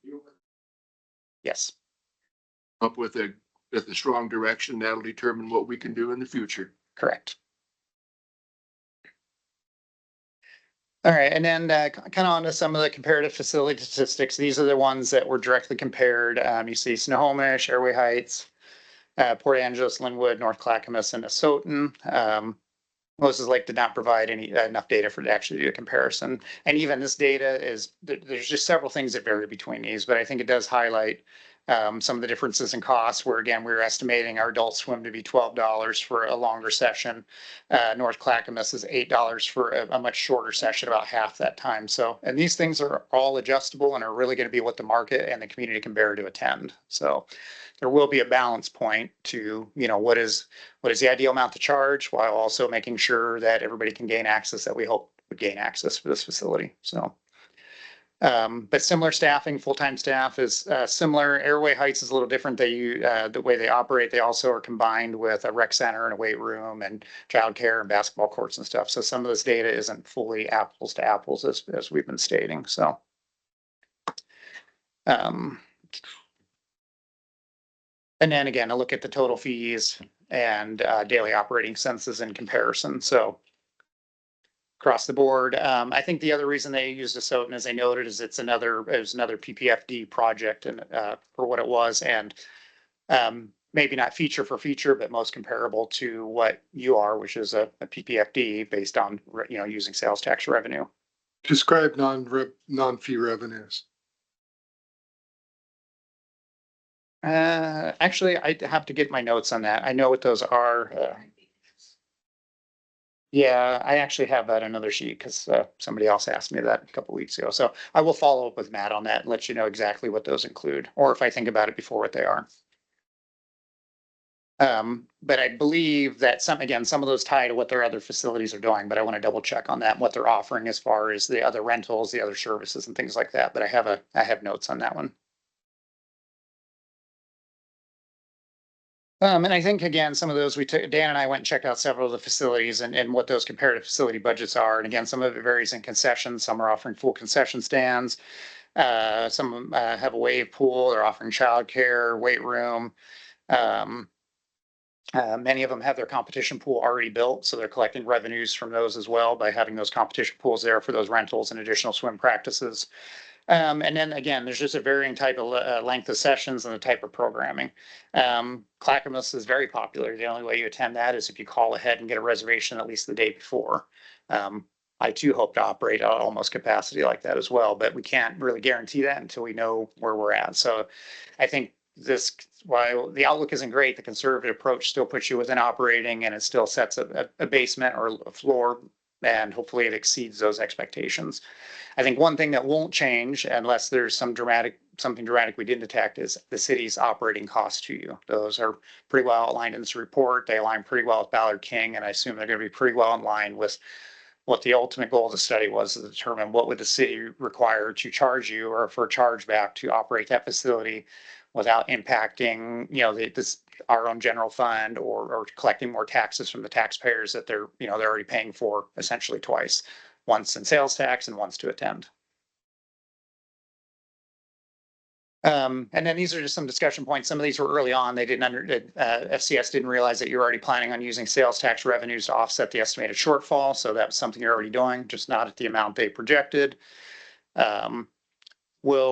yes. Up with a strong direction that'll determine what we can do in the future. Correct. All right, and then kind of on to some of the comparative facility statistics. These are the ones that were directly compared. You see Snohomish, Airway Heights, Port Angeles, Linwood, North Clackamas, and Asotin. Moses Lake did not provide enough data for to actually do a comparison. And even this data there's just several things that vary between these, but I think it does highlight some of the differences in costs, where again, we were estimating our adult swim to be $12 for a longer session. North Clackamas is $8 for a much shorter session, about half that time. So, and these things are all adjustable and are really going to be what the market and the community can bear to attend. So there will be a balance point to, what is the ideal amount to charge, while also making sure that everybody can gain access that we hope would gain access for this facility. So. But similar staffing, full-time staff is similar. Airway Heights is a little different. The way they operate, they also are combined with a rec center and a weight room and childcare and basketball courts and stuff. So some of this data isn't fully apples to apples as we've been stating. So. And then again, a look at the total fees and daily operating expenses in comparison. So. Across the board. I think the other reason they used Asotin, as I noted, is it was another PPFD project and for what it was, and maybe not feature for feature, but most comparable to what you are, which is a PPFD based on using sales tax revenue. Describe non-fee revenues. Actually, I have to get my notes on that. I know what those are. Yeah, I actually have that on another sheet because somebody else asked me that a couple weeks ago. So I will follow up with Matt on that and let you know exactly what those include, or if I think about it before, what they are. But I believe that some of those tie to what their other facilities are doing, but I want to double check on that and what they're offering as far as the other rentals, the other services and things like that. But I have notes on that one. And I think, again, some of those Dan and I went and checked out several of the facilities and what those comparative facility budgets are. And again, some of it varies in concessions. Some are offering full concession stands. Some have a wave pool. They're offering childcare, weight room. Many of them have their competition pool already built. So they're collecting revenues from those as well by having those competition pools there for those rentals and additional swim practices. And then again, there's just a varying type of length of sessions and the type of programming. Clackamas is very popular. The only way you attend that is if you call ahead and get a reservation at least the day before. I too hope to operate at almost capacity like that as well, but we can't really guarantee that until we know where we're at. So I think this, while the outlook isn't great, the conservative approach still puts you within operating, and it still sets a basement or a floor, and hopefully it exceeds those expectations. I think one thing that won't change unless there's something dramatic we didn't detect is the city's operating costs to you. Those are pretty well outlined in this report. They align pretty well with Ballard King, and I assume they're going to be pretty well in line with what the ultimate goal of the study was, to determine what would the city require to charge you or for a chargeback to operate that facility without impacting, our own general fund or collecting more taxes from the taxpayers that they're already paying for essentially twice, once in sales tax and once to attend. And then these are just some discussion points. Some of these were early on. They FCS didn't realize that you're already planning on using sales tax revenues to offset the estimated shortfall. So that was something you're already doing, just not at the amount they projected. Are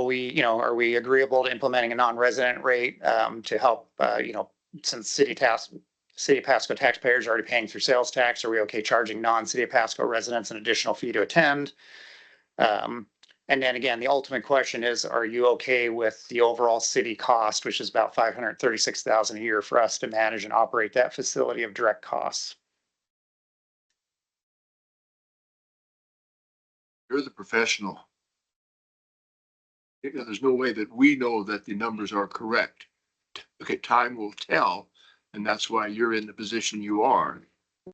we agreeable to implementing a non-resident rate to help, since City of Pasco taxpayers are already paying through sales tax, are we okay charging non-City of Pasco residents an additional fee to attend? And then again, the ultimate question is, are you okay with the overall city cost, which is about $536,000 a year for us to manage and operate that facility of direct costs? You're the professional. There's no way that we know that the numbers are correct. Okay, time will tell, and that's why you're in the position you are,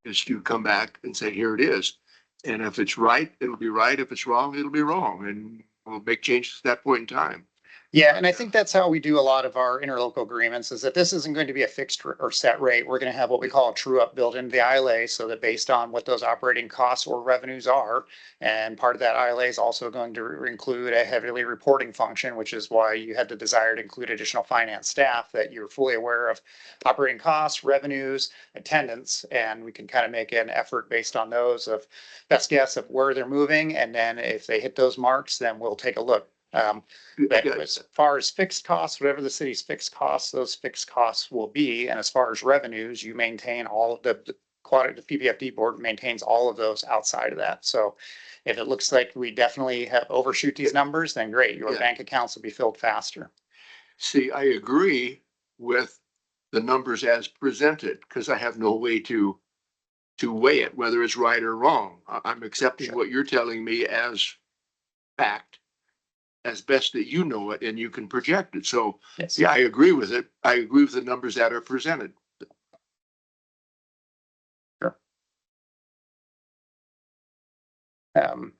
is you come back and say, here it is. And if it's right, it'll be right. If it's wrong, it'll be wrong. And we'll make changes at that point in time. Yeah, and I think that's how we do a lot of our interlocal agreements, is that this isn't going to be a fixed or set rate. We're going to have what we call a true up built into the ILA, so that based on what those operating costs or revenues are, and part of that ILA is also going to include a heavily reporting function, which is why you had the desire to include additional finance staff, that you're fully aware of operating costs, revenues, attendance, and we can kind of make an effort based on those of best guess of where they're moving. And then if they hit those marks, then we'll take a look. But as far as fixed costs, whatever the city's fixed costs, those fixed costs will be. And as far as revenues, you maintain all of the PPFD board maintains all of those outside of that. So if it looks like we definitely have overshoot these numbers, then great, your bank accounts will be filled faster. See, I agree with the numbers as presented, because I have no way to weigh it, whether it's right or wrong. I'm accepting what you're telling me as fact, as best that you know it, and you can project it. So yes. Yeah, I agree with it. I agree with the numbers that are presented. Sure.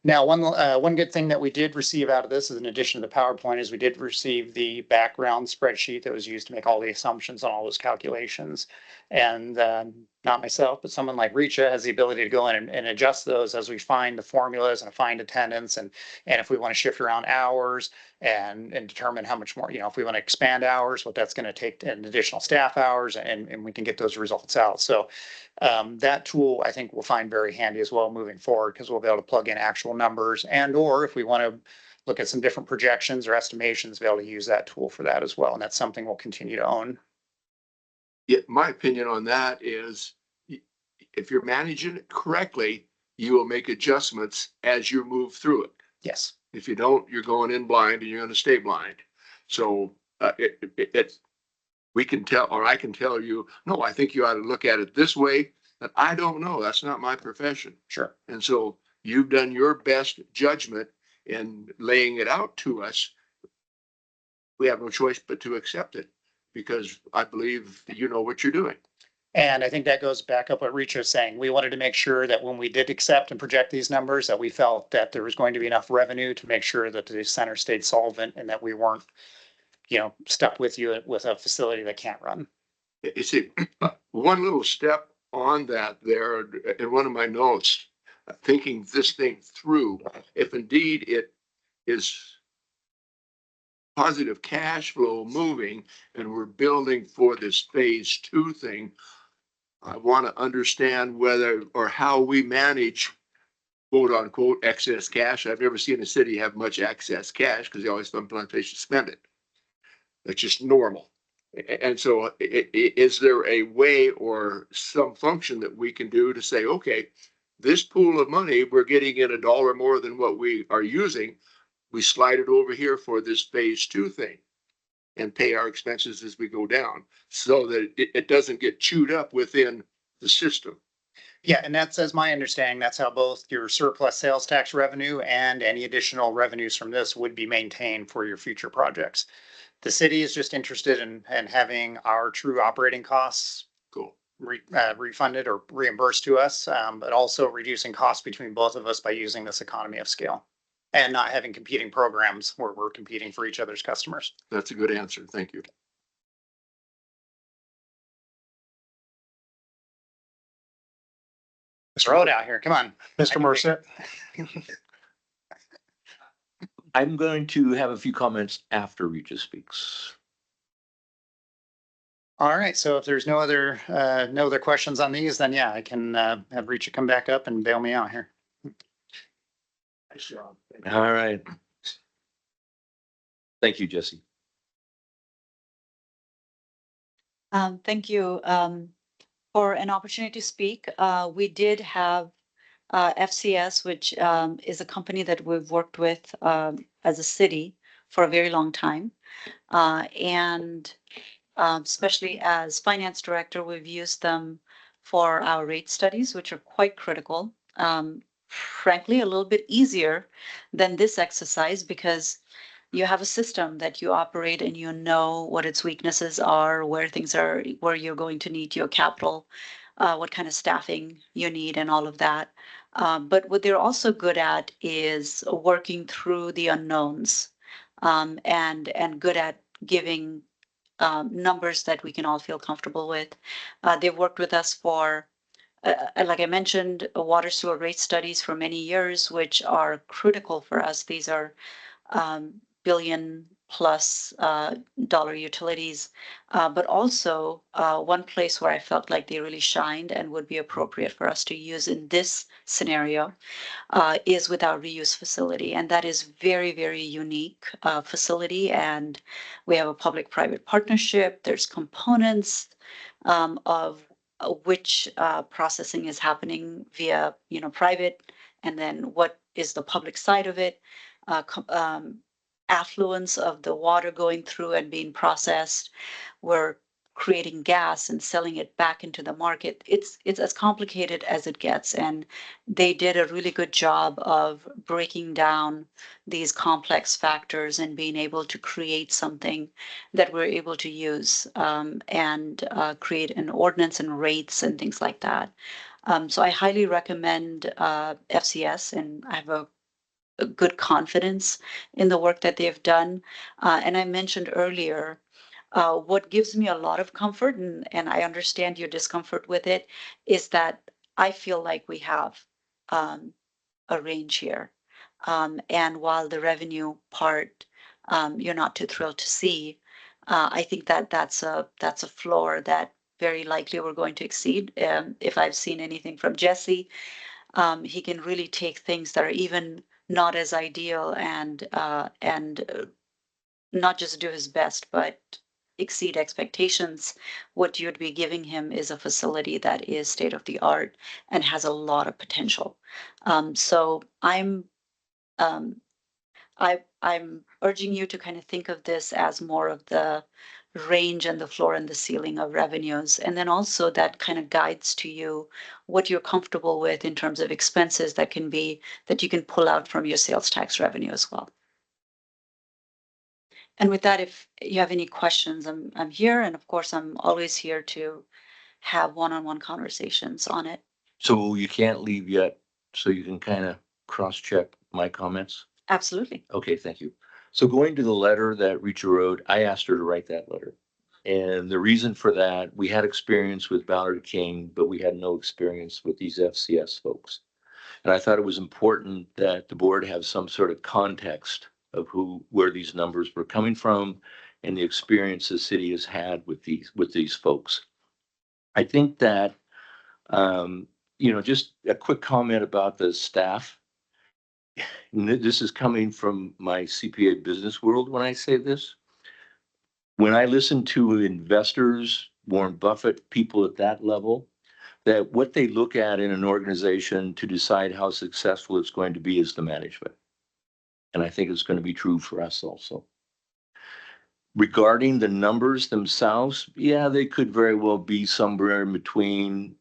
Now, one good thing that we did receive out of this, is in addition to the PowerPoint, is we did receive the background spreadsheet that was used to make all the assumptions on all those calculations. And not myself, but someone like Richa has the ability to go in and adjust those as we find the formulas and find attendance, and if we want to shift around hours and determine how much more, if we want to expand hours, what that's going to take, and additional staff hours, and we can get those results out. So that tool, I think, we'll find very handy as well moving forward, because we'll be able to plug in actual numbers, and or if we want to look at some different projections or estimations, be able to use that tool for that as well. And that's something we'll continue to own. Yeah, my opinion on that is, if you're managing it correctly, you will make adjustments as you move through it. Yes. If you don't, you're going in blind, and you're going to stay blind. So we can tell, or I can tell you, no, I think you ought to look at it this way. But I don't know. That's not my profession. Sure. And so you've done your best judgment in laying it out to us. We have no choice but to accept it, because I believe you know what you're doing. And I think that goes back up what Richa is saying. We wanted to make sure that when we did accept and project these numbers, that we felt that there was going to be enough revenue to make sure that the center stayed solvent, and that we weren't, stuck with you with a facility that can't run. You see, one little step on that there in one of my notes, thinking this thing through, if indeed it is positive cash flow moving and we're building for this phase 2 thing, I want to understand whether or how we manage quote unquote excess cash. I've never seen a city have much excess cash because they always find a place to spend it. That's just normal. And so is there a way or some function that we can do to say, okay, this pool of money, we're getting in $1 more than what we are using. We slide it over here for this phase 2 thing and pay our expenses as we go down so that it doesn't get chewed up within the system. Yeah, and that's, as my understanding, that's how both your surplus sales tax revenue and any additional revenues from this would be maintained for your future projects. The city is just interested in having our true operating costs Cool. refunded or reimbursed to us, but also reducing costs between both of us by using this economy of scale and not having competing programs where we're competing for each other's customers. That's a good answer. Thank you. Throw it out here. Come on. Mr. Morissette? I'm going to have a few comments after Regis speaks. All right. So if there's no other questions on these, then yeah, I can have Richa come back up and bail me out here. All right. Thank you, Jesse. Thank you for an opportunity to speak. We did have FCS, which is a company that we've worked with as a city for a very long time. And especially as finance director, we've used them for our rate studies, which are quite critical. Frankly, a little bit easier than this exercise because you have a system that you operate and you know what its weaknesses are, where things are, where you're going to need your capital, what kind of staffing you need and all of that. But what they're also good at is working through the unknowns and good at giving numbers that we can all feel comfortable with. They've worked with us for, like I mentioned, water sewer rate studies for many years, which are critical for us. These are billion plus dollar utilities, but also one place where I felt like they really shined and would be appropriate for us to use in this scenario is with our reuse facility. And that is very, very unique facility. And we have a public-private partnership. There's components of which processing is happening via, private, and then what is the public side of it. Affluence of the water going through and being processed. We're creating gas and selling it back into the market. It's as complicated as it gets. And they did a really good job of breaking down these complex factors and being able to create something that we're able to use and create an ordinance and rates and things like that. So I highly recommend FCS, and I have a good confidence in the work that they've done. And I mentioned earlier, what gives me a lot of comfort, and I understand your discomfort with it, is that I feel like we have a range here. And while the revenue part you're not too thrilled to see, I think that that's a floor that very likely we're going to exceed. If I've seen anything from Jesse, he can really take things that are even not as ideal and not just do his best, but exceed expectations. What you'd be giving him is a facility that is state of the art and has a lot of potential. So I'm urging you to kind of think of this as more of the range and the floor and the ceiling of revenues. And then also that kind of guides to you what you're comfortable with in terms of expenses that you can pull out from your sales tax revenue as well. And with that, if you have any questions, I'm here. And of course, I'm always here to have one-on-one conversations on it. So you can't leave yet, so you can kind of cross-check my comments? Absolutely. Okay, thank you. So going to the letter that Richa wrote, I asked her to write that letter. And the reason for that, we had experience with Ballard King, but we had no experience with these FCS folks. And I thought it was important that the board have some sort of context of where these numbers were coming from and the experience the city has had with these folks. I think that, just a quick comment about the staff this is coming from my CPA business world when I say this. When I listen to investors, Warren Buffett, people at that level, that what they look at in an organization to decide how successful it's going to be is the management. And I think it's going to be true for us also. Regarding the numbers themselves, yeah, they could very well be somewhere in between.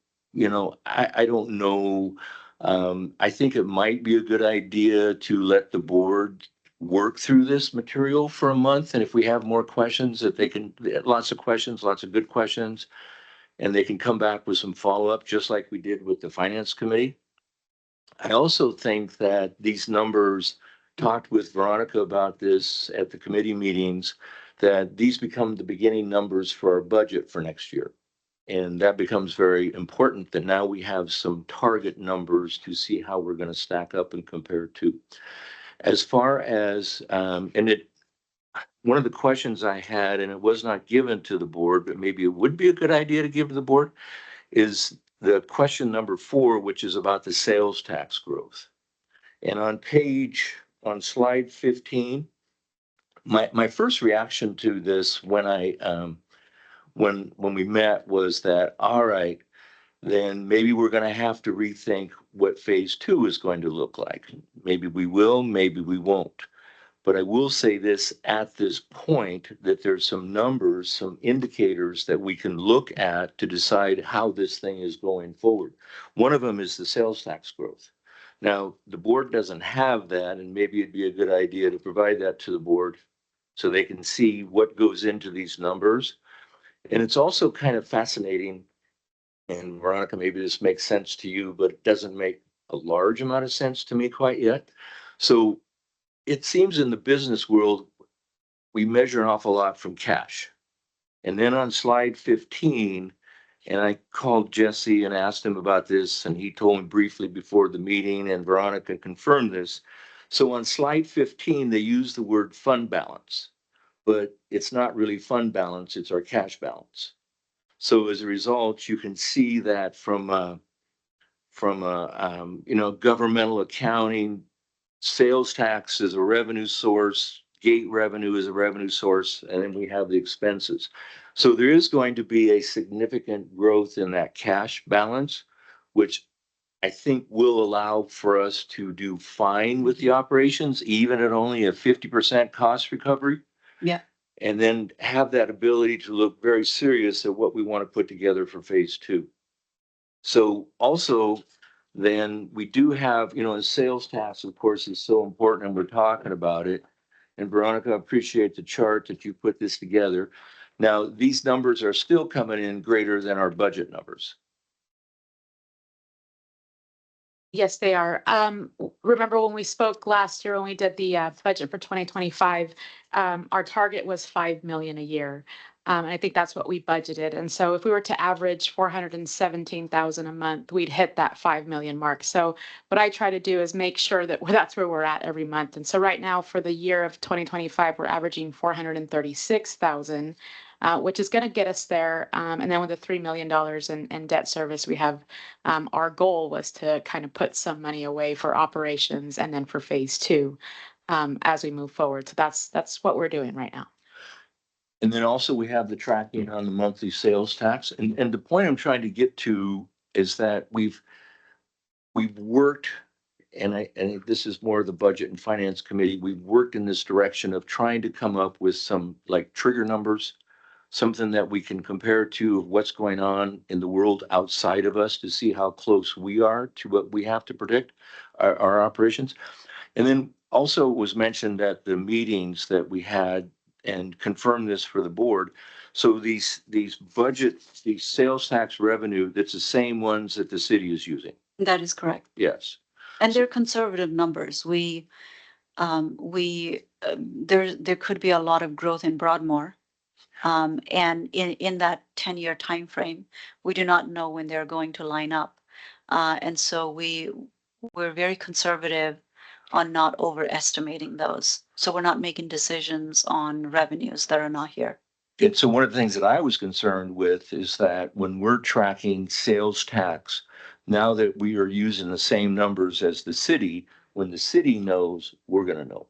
I don't know. I think it might be a good idea to let the board work through this material for a month. And if we have more questions, that they can, lots of questions, lots of good questions, and they can come back with some follow-up, just like we did with the finance committee. I also think that these numbers, talked with Veronica about this at the committee meetings, that these become the beginning numbers for our budget for next year. And that becomes very important, that now we have some target numbers to see how we're going to stack up and compare to. As far as, one of the questions I had, and it was not given to the board, but maybe it would be a good idea to give to the board, is the question number 4, which is about the sales tax growth. And on slide 15, my first reaction to this when we met was that, all right, then maybe we're going to have to rethink what phase 2 is going to look like. Maybe we will, maybe we won't. But I will say this at this point, that there's some numbers, some indicators that we can look at to decide how this thing is going forward. One of them is the sales tax growth. Now, the board doesn't have that, and maybe it'd be a good idea to provide that to the board so they can see what goes into these numbers. And it's also kind of fascinating, and Veronica, maybe this makes sense to you, but it doesn't make a large amount of sense to me quite yet. So it seems in the business world, we measure an awful lot from cash. And then on slide 15, and I called Jesse and asked him about this, and he told me briefly before the meeting, and Veronica confirmed this. So on slide 15, they use the word fund balance, but it's not really fund balance, it's our cash balance. So as a result, you can see that from governmental accounting, sales tax is a revenue source, gate revenue is a revenue source, and then we have the expenses. So there is going to be a significant growth in that cash balance, which I think will allow for us to do fine with the operations, even at only a 50% cost recovery. Yeah. And then have that ability to look very serious at what we want to put together for phase 2. So also, then we do have, sales tax, of course, is so important, and we're talking about it. And Veronica, I appreciate the chart that you put this together. Now, these numbers are still coming in greater than our budget numbers. Yes, they are. Remember when we spoke last year, when we did the budget for 2025, our target was 5 million a year. And I think that's what we budgeted. And so if we were to average 417,000 a month, we'd hit that 5 million mark. So what I try to do is make sure that that's where we're at every month. And so right now for the year of 2025, we're averaging 436,000. Which is going to get us there. And then with the $3 million in debt service, we have our goal was to kind of put some money away for operations and then for phase 2 as we move forward. So that's what we're doing right now. And then also we have the tracking on the monthly sales tax. And the point I'm trying to get to is that we've worked, and this is more of the budget and finance committee, we've worked in this direction of trying to come up with some like trigger numbers, something that we can compare to what's going on in the world outside of us to see how close we are to what we have to predict our operations. And then also it was mentioned at the meetings that we had, and confirm this for the board. So these sales tax revenue, that's the same ones that the city is using. That is correct. Yes. And they're conservative numbers. There could be a lot of growth in Broadmoor. And in that 10-year time frame, we do not know when they're going to line up. And so we're very conservative on not overestimating those. So we're not making decisions on revenues that are not here. And so one of the things that I was concerned with is that when we're tracking sales tax, now that we are using the same numbers as the city, when the city knows, we're gonna know.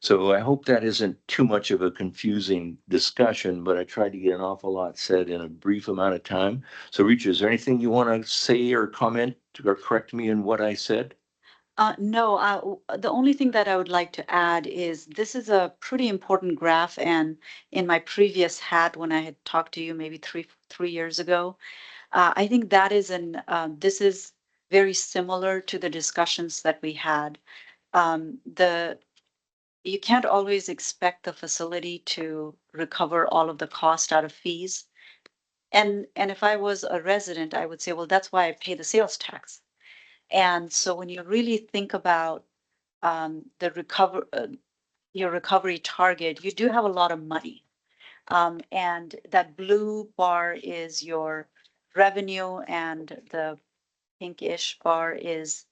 So I hope that isn't too much of a confusing discussion, but I tried to get an awful lot said in a brief amount of time. So Richa, is there anything you want to say or comment or correct me in what I said? No, the only thing that I would like to add is this is a pretty important graph. And in my previous hat, when I had talked to you maybe three years ago, I think that is this is very similar to the discussions that we had. You can't always expect the facility to recover all of the cost out of fees. And if I was a resident, I would say, well, that's why I pay the sales tax. And so when you really think about your recovery target, you do have a lot of money. And that blue bar is your revenue, and the pinkish bar is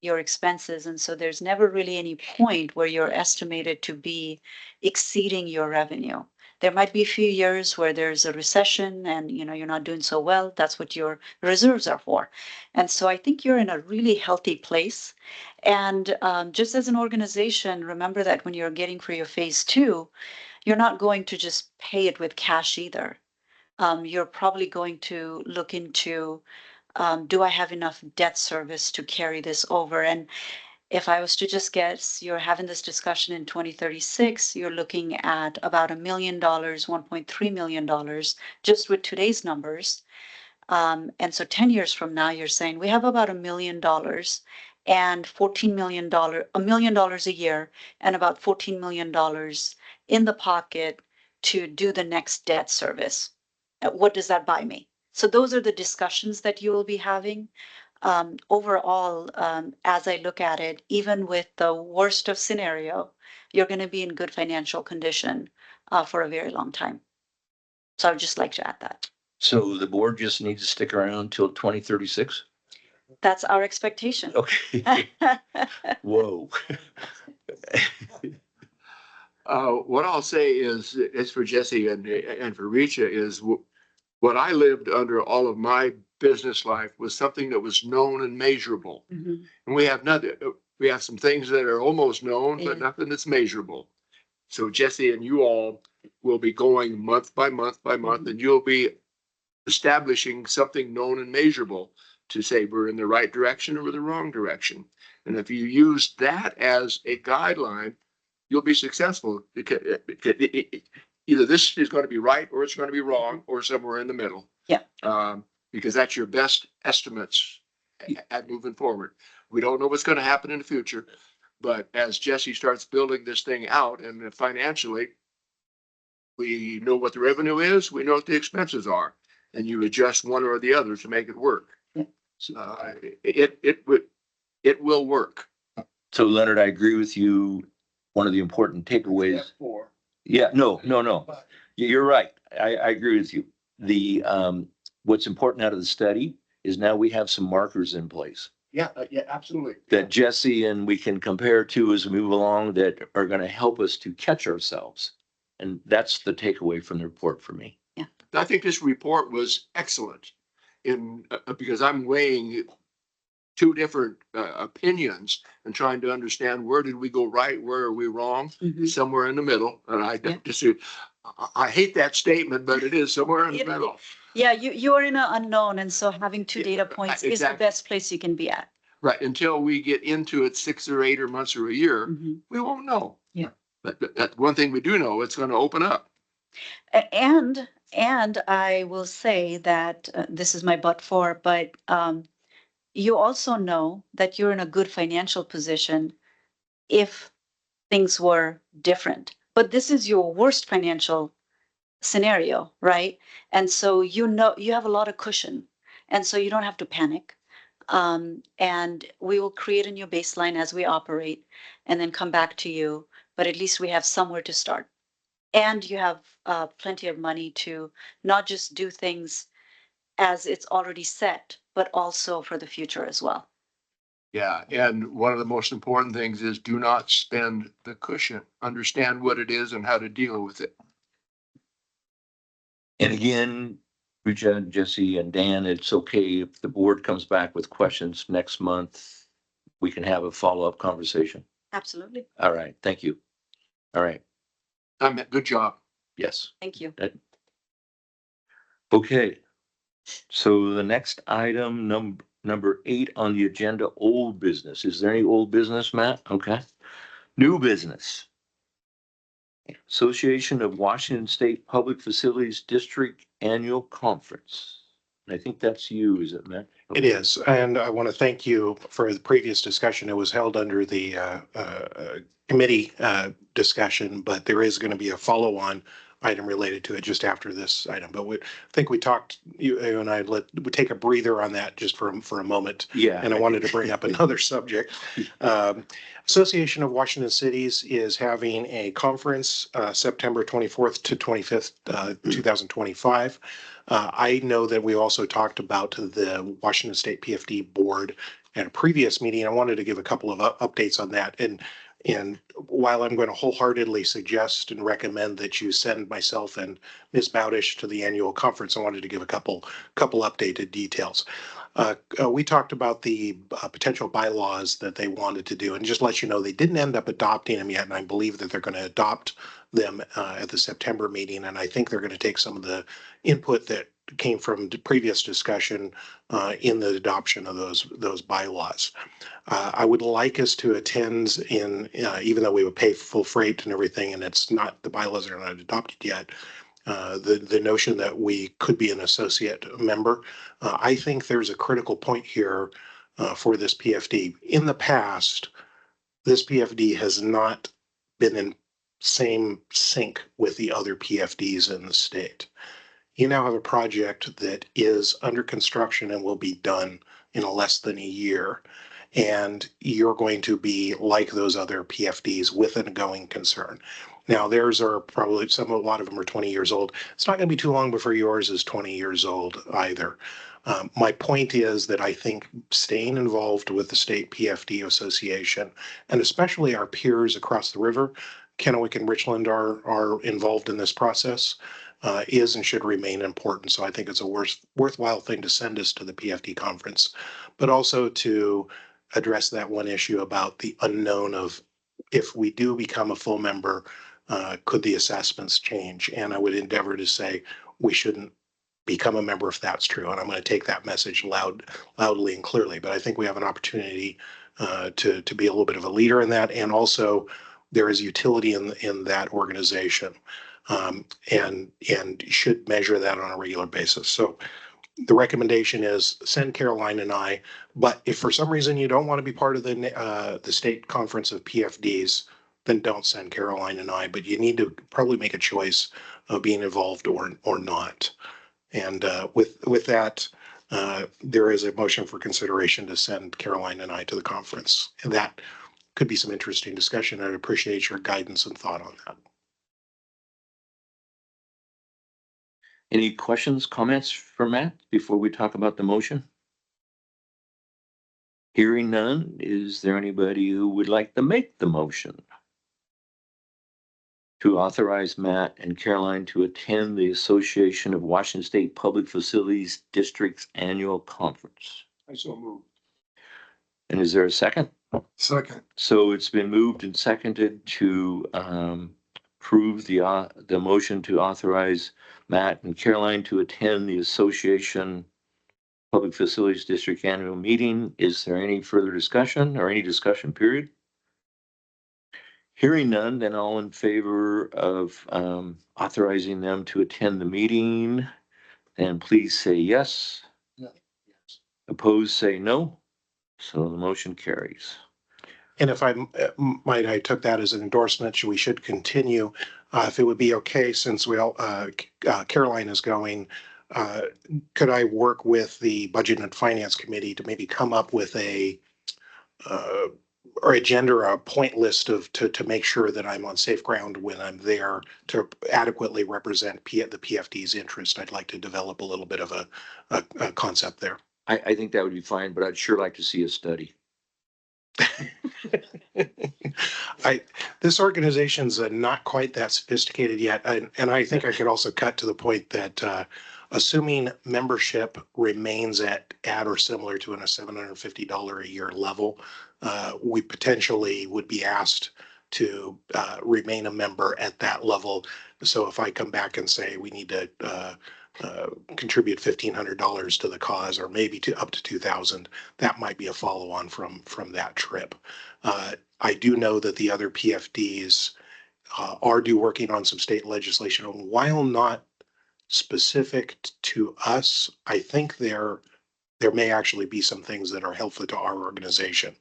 your expenses. And so there's never really any point where you're estimated to be exceeding your revenue. There might be a few years where there's a recession and you're not doing so well. That's what your reserves are for. And so I think you're in a really healthy place. And just as an organization, remember that when you're getting for your phase 2, you're not going to just pay it with cash either. You're probably going to look into, do I have enough debt service to carry this over? And if I was to just guess, you're having this discussion in 2036, you're looking at about $1 million, $1.3 million, just with today's numbers. And so 10 years from now, you're saying we have about $1 million and $14 million, $1 million a year, and about $14 million in the pocket to do the next debt service. What does that buy me? So those are the discussions that you will be having. Overall, as I look at it, even with the worst of scenario, you're going to be in good financial condition for a very long time. So I would just like to add that. So the board just needs to stick around until 2036? That's our expectation. Okay. Whoa. What I'll say is, as for Jesse and for Richa, is what I lived under all of my business life was something that was known and measurable. Mhm. And we have nothing. We have some things that are almost known, but Yeah. nothing that's measurable. So Jesse and you all will be going month by month by month, and you'll be establishing something known and measurable to say we're in the right direction or the wrong direction. And if you use that as a guideline, you'll be successful because either this is going to be right or it's going to be wrong or somewhere in the middle. Yeah. Because that's your best estimates at moving forward. We don't know what's going to happen in the future, but as Jesse starts building this thing out and financially, we know what the revenue is, we know what the expenses are, and you adjust one or the other to make it work. Yeah. It will work. So Leonard, I agree with you. One of the important takeaways. Yeah, no. You're right. I agree with you. What's important out of the study is now we have some markers in place Yeah, absolutely. that Jesse and we can compare to as we move along that are going to help us to catch ourselves. And that's the takeaway from the report for me. I think this report was excellent because I'm weighing two different opinions and trying to understand where did we go right, where are we wrong, somewhere in the middle. And I hate that statement, but it is somewhere in the middle. Yeah, you are in an unknown, and so having two data points is the best place you can be at. Right, until we get into it 6 or 8 or months or a year, we won't know. Yeah. But one thing we do know, it's going to open up. And I will say that this is my but you also know that you're in a good financial position if things were different. But this is your worst financial scenario, right? And so you have a lot of cushion, and so you don't have to panic. And we will create a new baseline as we operate and then come back to you. But at least we have somewhere to start. And you have plenty of money to not just do things as it's already set, but also for the future as well. Yeah, and one of the most important things is do not spend the cushion. Understand what it is and how to deal with it. And again, Richa, Jesse, and Dan, it's okay if the board comes back with questions next month. we can have a follow-up conversation. Absolutely. All right, thank you. All right, Good job. yes. Thank you. Okay, so the next item, number 8 on the agenda, old business. Is there any old business, Matt? Okay. New business. Association of Washington State Public Facilities District Annual Conference. I think that's you, is it, Matt? It is, and I want to thank you for the previous discussion. It was held under the committee discussion, but there is going to be a follow-on item related to it just after this item. But I think we talked, you and I, we take a breather on that just for a moment. Yeah. And I wanted to bring up another subject. Association of Washington Cities is having a conference September 24th to 25th, 2025. I know that we also talked about the Washington State PFD board at a previous meeting. I wanted to give a couple of updates on that. And while I'm going to wholeheartedly suggest and recommend that you send myself and Ms. Bowdish to the annual conference, I wanted to give a couple updated details. We talked about the potential bylaws that they wanted to do, and just let you know, they didn't end up adopting them yet, and I believe that they're going to adopt them at the September meeting, and I think they're going to take some of the input that came from the previous discussion in the adoption of those bylaws. I would like us to attend even though we would pay full freight and everything, and it's not, the bylaws are not adopted yet. The notion that we could be an associate member. I think there's a critical point here for this PFD. In the past, this PFD has not been in same sync with the other PFDs in the state. You now have a project that is under construction and will be done in less than a year. And you're going to be like those other PFDs with a going concern. Now, theirs are probably a lot of them are 20 years old. It's not going to be too long before yours is 20 years old either. My point is that I think staying involved with the State PFD Association, and especially our peers across the river, Kennewick and Richland are involved in this process, is and should remain important. So I think it's a worthwhile thing to send us to the PFD conference, but also to address that one issue about the unknown of if we do become a full member, could the assessments change? And I would endeavor to say we shouldn't become a member if that's true. And I'm going to take that message loudly and clearly. But I think we have an opportunity to be a little bit of a leader in that. And also there is utility in that organization, and should measure that on a regular basis. So the recommendation is send Caroline and I, but if for some reason you don't want to be part of the state conference of PFDs, then don't send Caroline and I, but you need to probably make a choice of being involved or not. And with that, there is a motion for consideration to send Caroline and I to the conference. And that could be some interesting discussion. I'd appreciate your guidance and thought on that. Any questions, comments for Matt before we talk about the motion? Hearing none, is there anybody who would like to make the motion to authorize Matt and Caroline to attend the Association of Washington State Public Facilities District's annual conference? I so moved. And is there a second? Second. So it's been moved and seconded to approve the motion to authorize Matt and Caroline to attend the Association Public Facilities District annual meeting. Is there any further discussion or any discussion period? Hearing none, then all in favor of authorizing them to attend the meeting, then please say yes. Yes. Opposed, say no. So the motion carries. And if I might, I took that as an endorsement. We should continue. If it would be okay, since Caroline is going, could I work with the Budget and Finance Committee to maybe come up with or agenda or a point list to make sure that I'm on safe ground when I'm there to adequately represent the PFD's interest? I'd like to develop a little bit of a concept there. I think that would be fine, but I'd sure like to see a study. This organization's not quite that sophisticated yet, and I think I could also cut to the point that assuming membership remains at or similar to a $750 a year level, we potentially would be asked to remain a member at that level. So if I come back and say we need to contribute $1,500 to the cause, or maybe to up to 2,000, that might be a follow-on from that trip. I do know that the other PFDs are working on some state legislation. While not specific to us, I think there may actually be some things that are helpful to our organization.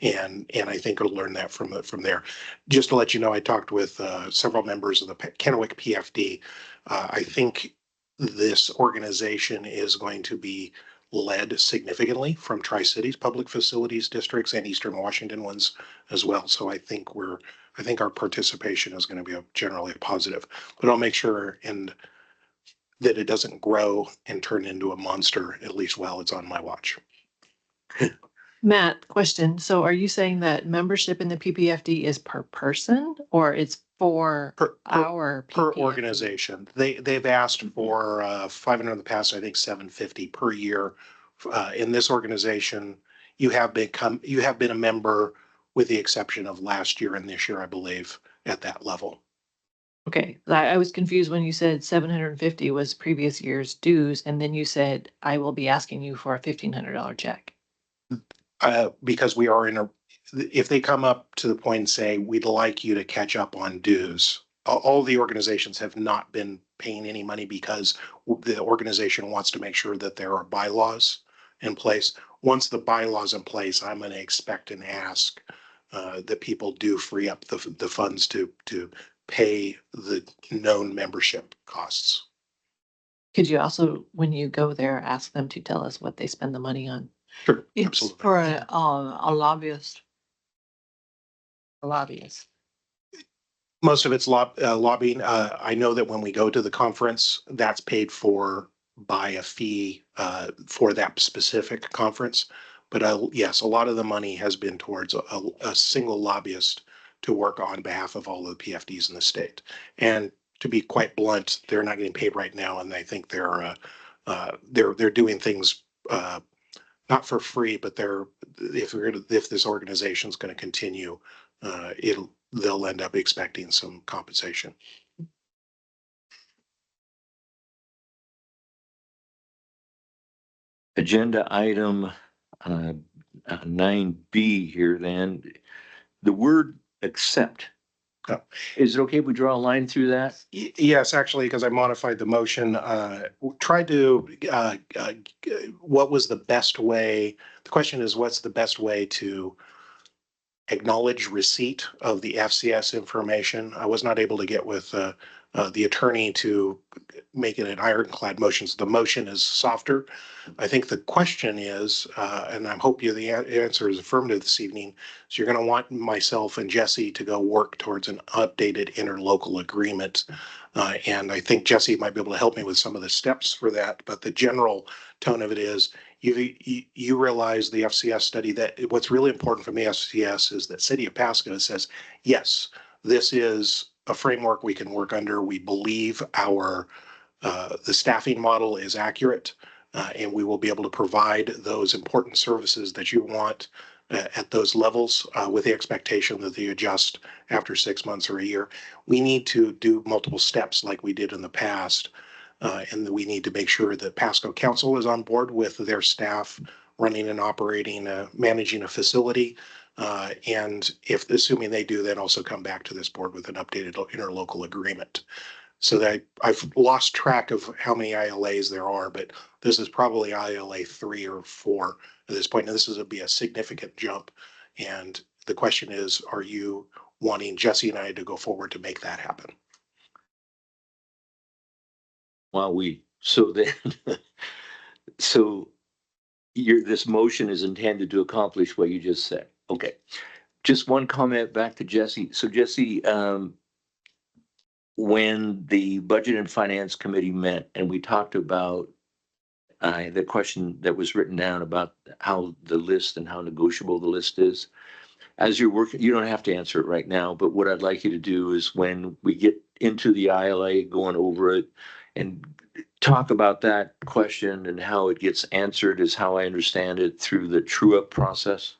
And I think we'll learn that from there. Just to let you know, I talked with several members of the Kennewick PFD. I think this organization is going to be led significantly from Tri-Cities public facilities districts and Eastern Washington ones as well. So I think our participation is going to be generally positive, but I'll make sure that it doesn't grow and turn into a monster, at least while it's on my watch. Matt, question. So are you saying that membership in the PPFD is per person or it's for our Per PPFD? organization? They've asked for 500 in the past, I think 750 per year. In this organization, you have been a member with the exception of last year and this year, I believe, at that level. Okay, I was confused when you said 750 was previous year's dues, and then you said, I will be asking you for a $1,500 check. Because we are if they come up to the point and say, we'd like you to catch up on dues, all the organizations have not been paying any money because the organization wants to make sure that there are bylaws in place. Once the bylaws in place, I'm going to expect and ask that people do free up the funds to pay the known membership costs. Could you also, when you go there, ask them to tell us what they spend the money on? Sure, It's absolutely. for a lobbyist. A lobbyist. Most of it's lobbying. I know that when we go to the conference, that's paid for by a fee for that specific conference. But yes, a lot of the money has been towards a single lobbyist to work on behalf of all of the PFDs in the state. And to be quite blunt, they're not getting paid right now, and I think they're doing things not for free, but if this organization is going to continue, they'll end up expecting some compensation. Agenda item 9B here then. The word accept. Oh. Is it okay if we draw a line through that? Yes, actually, because I modified the motion, tried to, what was the best way? The question is, what's the best way to acknowledge receipt of the FCS information? I was not able to get with the attorney to make it an ironclad motion. So the motion is softer. I think the question is, and I hope the answer is affirmative this evening, so you're going to want myself and Jesse to go work towards an updated interlocal agreement. And I think Jesse might be able to help me with some of the steps for that. But the general tone of it is, you realize the FCS study that what's really important from the FCS is that City of Pasco says, yes, this is a framework we can work under. We believe the staffing model is accurate, and we will be able to provide those important services that you want at those levels with the expectation that they adjust after 6 months or a year. We need to do multiple steps like we did in the past. And we need to make sure that Pasco Council is on board with their staff running and operating, managing a facility. And assuming they do, then also come back to this board with an updated interlocal agreement. So that I've lost track of how many ILAs there are, but this is probably ILA 3 or 4 at this point. And this will be a significant jump. And the question is, are you wanting Jesse and I to go forward to make that happen? So this motion is intended to accomplish what you just said. Okay. Just one comment back to Jesse. So Jesse, when the Budget and Finance Committee met and we talked about the question that was written down about how the list and how negotiable the list is, as you're working, you don't have to answer it right now, but what I'd like you to do is when we get into the ILA, going over it and talk about that question and how it gets answered is how I understand it through the true up process?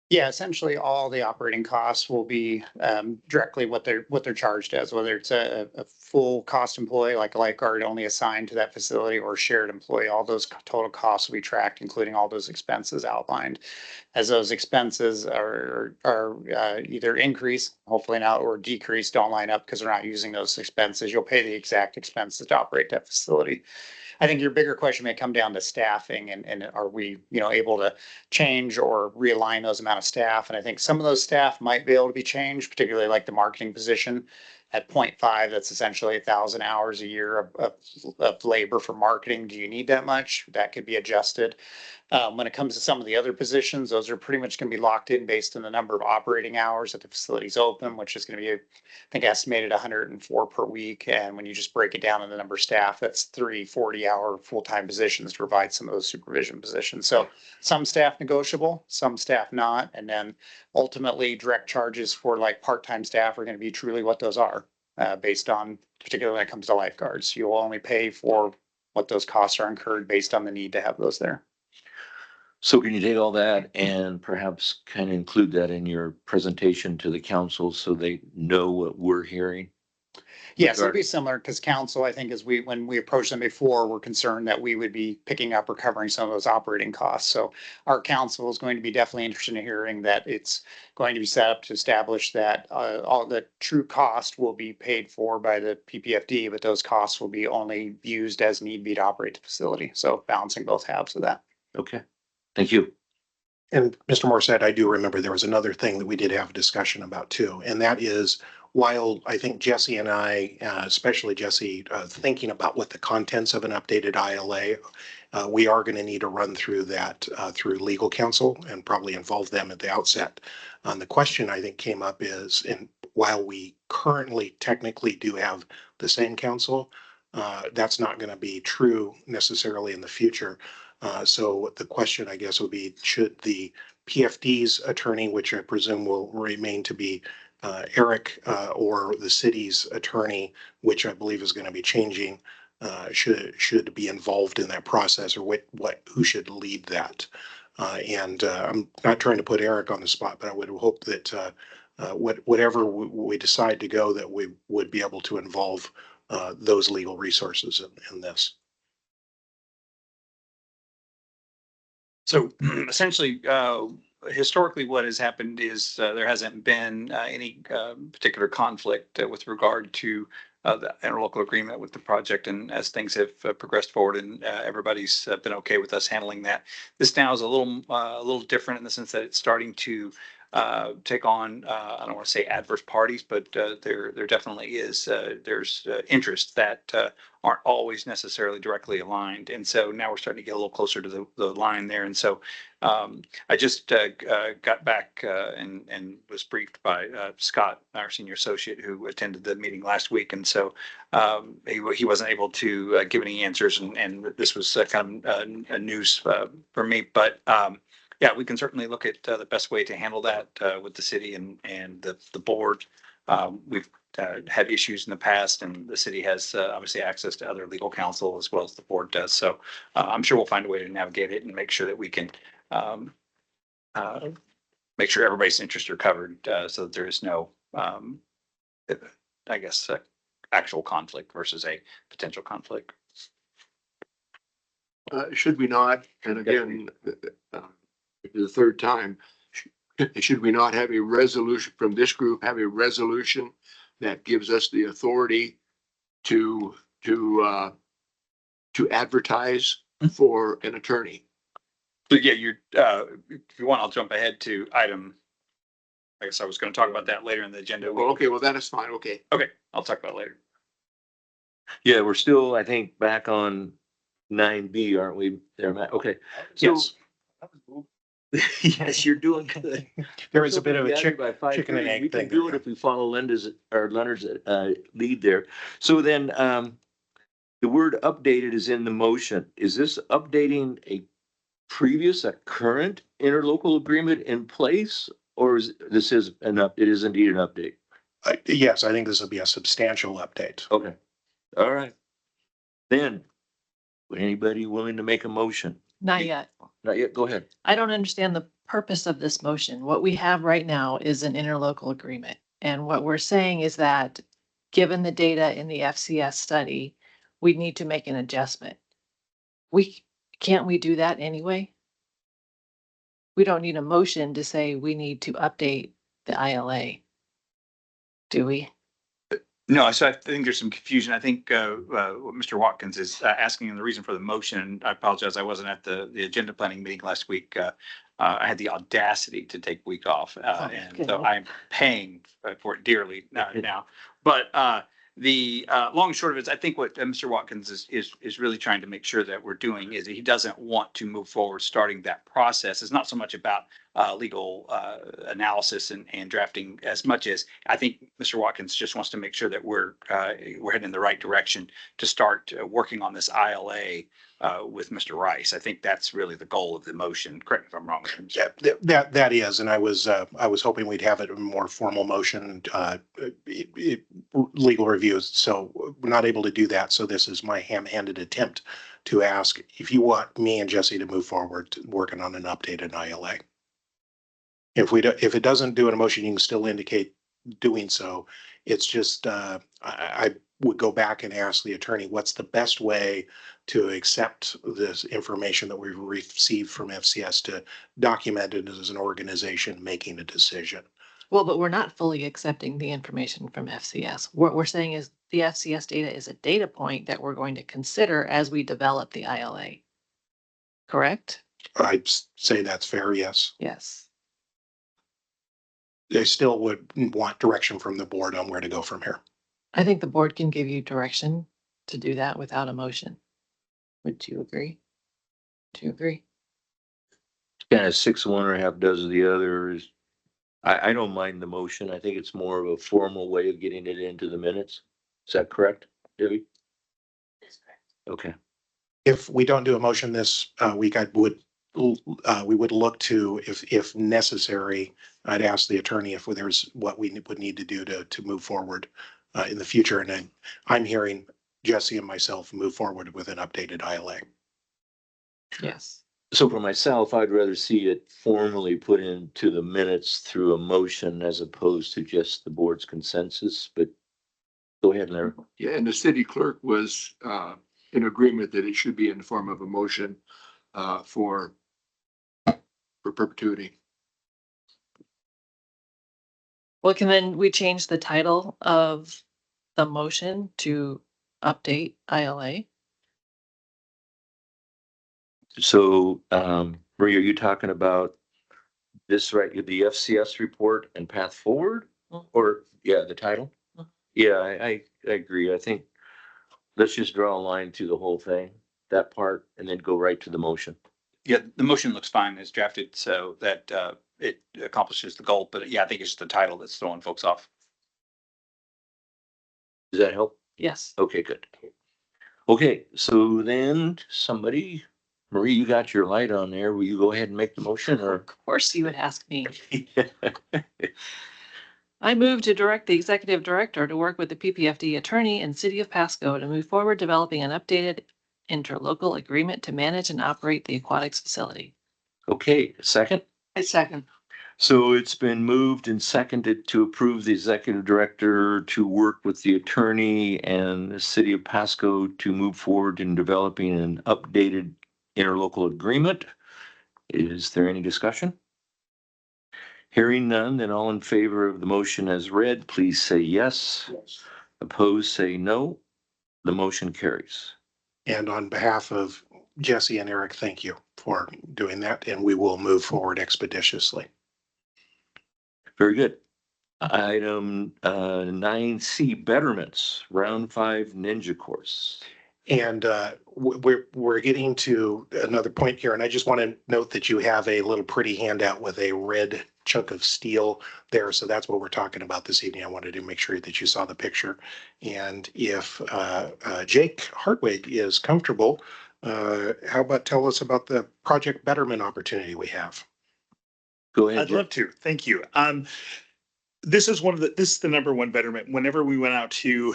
Yeah, essentially all the operating costs will be directly what they're charged as, whether it's a full cost employee like a lifeguard only assigned to that facility or shared employee. All those total costs will be tracked, including all those expenses outlined. As those expenses are either increase, hopefully not, or decrease, don't line up because they're not using those expenses. You'll pay the exact expenses to operate that facility. I think your bigger question may come down to staffing and are we, able to change or realign those amount of staff? And I think some of those staff might be able to be changed, particularly like the marketing position at 0.5. That's essentially 1,000 hours a year of labor for marketing. Do you need that much? That could be adjusted. When it comes to some of the other positions, those are pretty much going to be locked in based on the number of operating hours that the facility's open, which is going to be, I think, estimated 104 per week. And when you just break it down in the number of staff, that's 3 40-hour full-time positions to provide some of those supervision positions. So some staff negotiable, some staff not. And then ultimately direct charges for like part-time staff are going to be truly what those are, based on, particularly when it comes to lifeguards. You'll only pay for what those costs are incurred based on the need to have those there. So can you take all that and perhaps kind of include that in your presentation to the council so they know what we're hearing? Yes, it'll be similar because council, I think, when we approached them before, we're concerned that we would be picking up or covering some of those operating costs. So our council is going to be definitely interested in hearing that it's going to be set up to establish that all the true cost will be paid for by the PPFD, but those costs will be only used as need be to operate the facility. So balancing both halves of that. Okay, thank you. And Mr. Morissette, I do remember there was another thing that we did have a discussion about too, and that is while I think Jesse and I, especially Jesse, thinking about what the contents of an updated ILA, we are going to need to run through that through legal counsel and probably involve them at the outset. The question I think came up is, and while we currently technically do have the same counsel, that's not going to be true necessarily in the future. So the question, I guess, would be, should the PFD's attorney, which I presume will remain to be Eric, or the city's attorney, which I believe is going to be changing, should be involved in that process, or who should lead that? And I'm not trying to put Eric on the spot, but I would hope that whatever we decide to go, that we would be able to involve those legal resources in this. So essentially, historically, what has happened is there hasn't been any particular conflict with regard to the interlocal agreement with the project. And as things have progressed forward and everybody's been okay with us handling that, this now is a little different in the sense that it's starting to take on, I don't want to say adverse parties, but there definitely is, there's interest that aren't always necessarily directly aligned. And so now we're starting to get a little closer to the line there. And so I just got back and was briefed by Scott, our senior associate, who attended the meeting last week. And so he wasn't able to give any answers. And this was kind of a news for me. But yeah, we can certainly look at the best way to handle that with the city and the board. We've had issues in the past, and the city has obviously access to other legal counsel as well as the board does. So I'm sure we'll find a way to navigate it and make sure that we can make sure everybody's interests are covered so that there is no, I guess, actual conflict versus a potential conflict. Should we not, and again, the third time, should we not have a resolution from this group, have a resolution that gives us the authority to advertise for an attorney? So yeah, if you want, I'll jump ahead to item. I guess I was going to talk about that later in the agenda. Well, okay, well, that is fine. Okay. Okay, I'll talk about it later. Yeah, we're still, I think, back on 9B, aren't we there, Matt? Okay. So, Yes. yes, you're doing good. There is a bit of a chicken and egg We thing can do there. it if we follow Leonard's lead there. So then the word updated is in the motion. Is this updating a current interlocal agreement in place, or it is indeed an update? Yes, I think this will be a substantial update. Okay. All right. Then, would anybody willing to make a motion? Not yet. Not yet, go ahead. I don't understand the purpose of this motion. What we have right now is an interlocal agreement. And what we're saying is that, given the data in the FCS study, we need to make an adjustment. Can't we do that anyway? We don't need a motion to say we need to update the ILA. Do we? No, so I think there's some confusion. I think what Mr. Watkins is asking, and the reason for the motion, I apologize, I wasn't at the agenda planning meeting last week. I had the audacity to take a week off, and so I'm paying for it dearly now. But the long and short of it is, I think what Mr. Watkins is really trying to make sure that we're doing is that he doesn't want to move forward starting that process. It's not so much about legal analysis and drafting as much as I think Mr. Watkins just wants to make sure that we're heading in the right direction to start working on this ILA with Mr. Rice. I think that's really the goal of the motion. Correct me if I'm wrong. Yeah, that is, and I was hoping we'd have it in a more formal motion, legal reviews. So we're not able to do that. So this is my ham-handed attempt to ask if you want me and Jesse to move forward working on an updated ILA. If it doesn't do an motion, you can still indicate doing so. It's just I would go back and ask the attorney, what's the best way to accept this information that we've received from FCS to document it as an organization making a decision? Well, but we're not fully accepting the information from FCS. What we're saying is the FCS data is a data point that we're going to consider as we develop the ILA. Correct? I'd say that's fair, yes. Yes. They still would want direction from the board on where to go from here. I think the board can give you direction to do that without a motion. Would you agree? Do you agree? Kind of 6 of one or a half dozen of the others. I don't mind the motion. I think it's more of a formal way of getting it into the minutes. Is that correct, Debbie? That's correct. Okay. If we don't do a motion this week, we would look to, if necessary, I'd ask the attorney if there's what we would need to do to move forward in the future. And then I'm hearing Jesse and myself move forward with an updated ILA. Yes. So for myself, I'd rather see it formally put into the minutes through a motion as opposed to just the board's consensus, but go ahead, Larry. Yeah, and the city clerk was in agreement that it should be in the form of a motion for perpetuity. Well, can then we change the title of the motion to update ILA? So, Maria, are you talking about this, right? The FCS report and path forward? Or, yeah, the title? Yeah, I agree. I think let's just draw a line through the whole thing, that part, and then go right to the motion. Yeah, the motion looks fine as drafted, so that it accomplishes the goal. But yeah, I think it's the title that's throwing folks off. Does that help? Yes. Okay, good. Okay, so then somebody, Marie, you got your light on there. Will you go ahead and make the motion or? Of course you would ask me. I move to direct the executive director to work with the PPFD attorney and city of Pasco to move forward developing an updated interlocal agreement to manage and operate the aquatics facility. Okay, second? I second. So it's been moved and seconded to approve the executive director to work with the attorney and the city of Pasco to move forward in developing an updated interlocal agreement. Is there any discussion? Hearing none, then all in favor of the motion as read, please say yes. Yes. Opposed, say no. The motion carries. And on behalf of Jesse and Eric, thank you for doing that, and we will move forward expeditiously. Very good. Item 9C, betterments, round 5 ninja course. And we're getting to another point here, and I just want to note that you have a little pretty handout with a red chunk of steel there. So that's what we're talking about this evening. I wanted to make sure that you saw the picture. And if Jake Hartwig is comfortable, how about tell us about the project betterment opportunity we have? Go ahead. I'd love to. Thank you. This is the number one betterment. Whenever we went out to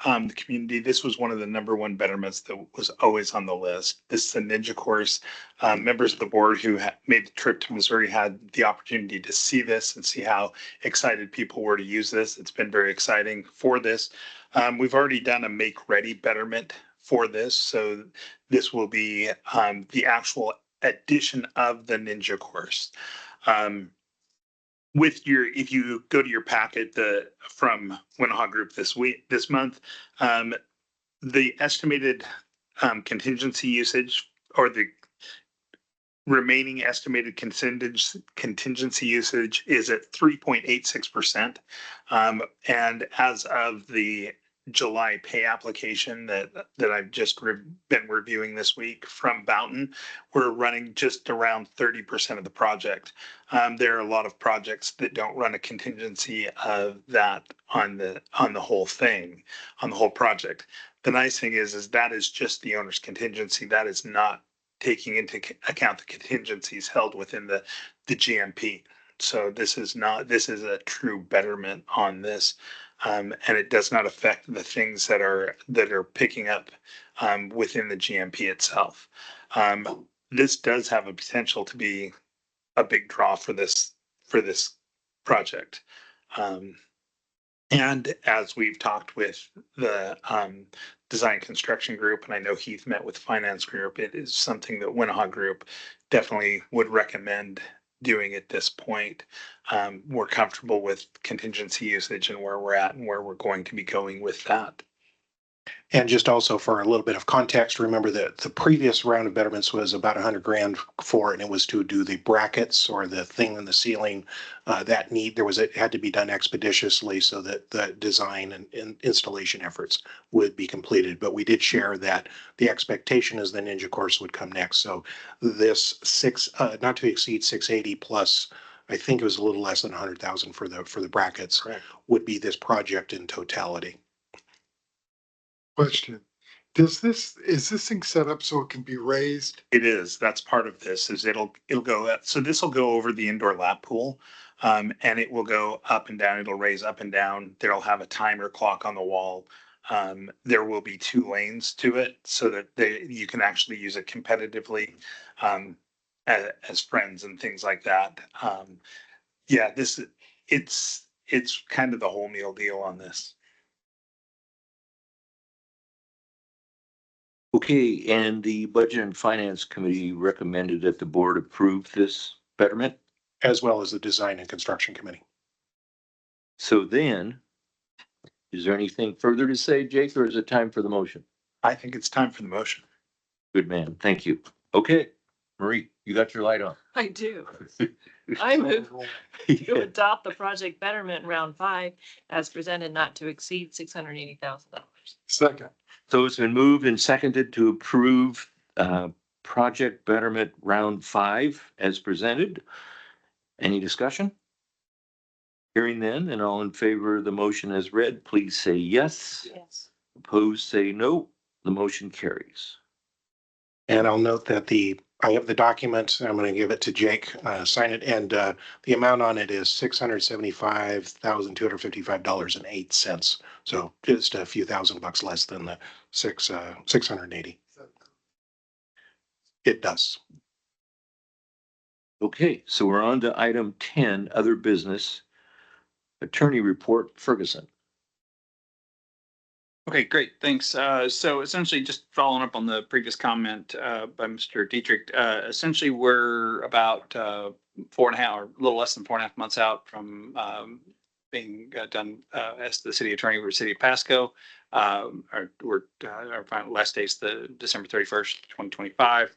the community. This was one of the #1 betterments that was always on the list. This is a ninja course. Members of the board who made the trip to Missouri had the opportunity to see this and see how excited people were to use this. It's been very exciting for this. We've already done a make ready betterment for this. So this will be the actual addition of the ninja course. If you go to your packet, from Winnaha Group this month, the estimated contingency usage, or the remaining estimated contingency usage, is at 3.86%. And as of the July pay application that I've just been reviewing this week from Boughton, we're running just around 30% of the project. There are a lot of projects that don't run a contingency of that on the whole thing, on the whole project. The nice thing is that is just the owner's contingency. That is not taking into account the contingencies held within the GMP. So this is a true betterment on this. And it does not affect the things that are picking up within the GMP itself. This does have a potential to be a big draw for this project. And as we've talked with the design construction group, and I know Heath met with the finance group, it is something that Winnaha Group definitely would recommend doing at this point. We're comfortable with contingency usage and where we're at and where we're going to be going with that. And just also for a little bit of context, remember that the previous round of betterments was about $100,000 for, and it was to do the brackets or the thing in the ceiling. It had to be done expeditiously so that the design and installation efforts would be completed. But we did share that the expectation is the ninja course would come next. So this not to exceed 680 plus, I think it was a little less than 100,000 for the brackets. Correct. Would be this project in totality. Question. Is this thing set up so it can be raised? It is. That's part of this. It'll go. So this will go over the indoor lap pool, and it will go up and down. It'll raise up and down. There'll have a timer clock on the wall. There will be 2 lanes to it, so that you can actually use it competitively as friends and things like that. Yeah, it's kind of the whole meal deal on this. Okay, and the Budget and Finance Committee recommended that the board approve this betterment. As well as the Design and Construction Committee. So then, is there anything further to say, Jake, or is it time for the motion? I think it's time for the motion. Good man, thank you. Okay, Marie, you got your light on. I do. I move to adopt the project betterment round 5 as presented, not to exceed $680,000. Second. So it's been moved and seconded to approve project betterment round 5 as presented. Any discussion? Hearing none, and all in favor of the motion as read, please say yes. Yes. Opposed, say no. The motion carries. And I'll note that I have the document. I'm going to give it to Jake, sign it, and the amount on it is $675,255.08. So just a few $1,000 less than the 680. It does. Okay, so we're on to item 10, other business. Attorney report, Ferguson. Okay, great, thanks. So essentially just following up on the previous comment by Mr. Dietrich, essentially we're about 4.5 or a little less than 4.5 months out from being done as the city attorney for the city of Pasco. Our final last day is the December 31st, 2025.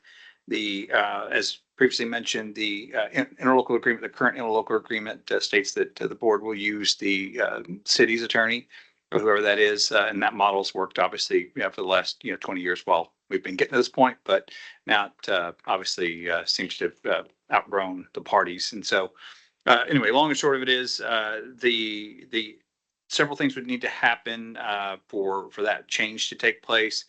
As previously mentioned, the interlocal agreement, the current interlocal agreement states that the board will use the city's attorney, or whoever that is, and that model's worked obviously for the last 20 years while we've been getting to this point, but now it obviously seems to have outgrown the parties. And so anyway, long and short of it is the several things would need to happen for that change to take place.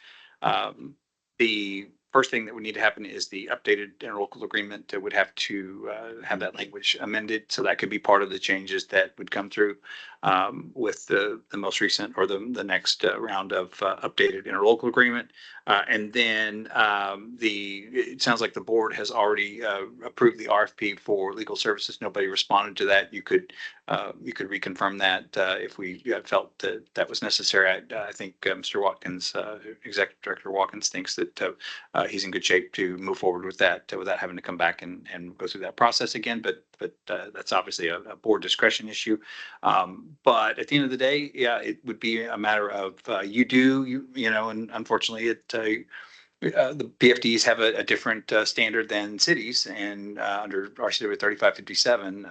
The first thing that would need to happen is the updated interlocal agreement that would have to have that language amended. So that could be part of the changes that would come through. with the most recent or the next round of updated interlocal agreement. And then it sounds like the board has already approved the RFP for legal services. Nobody responded to that. You could reconfirm that if we felt that that was necessary. I think Mr. Watkins, Executive Director Watkins, thinks that he's in good shape to move forward with that without having to come back and go through that process again. But that's obviously a board discretion issue. But at the end of the day, yeah, it would be a matter of you know, and unfortunately, the PFDs have a different standard than cities, and under RCW 3557,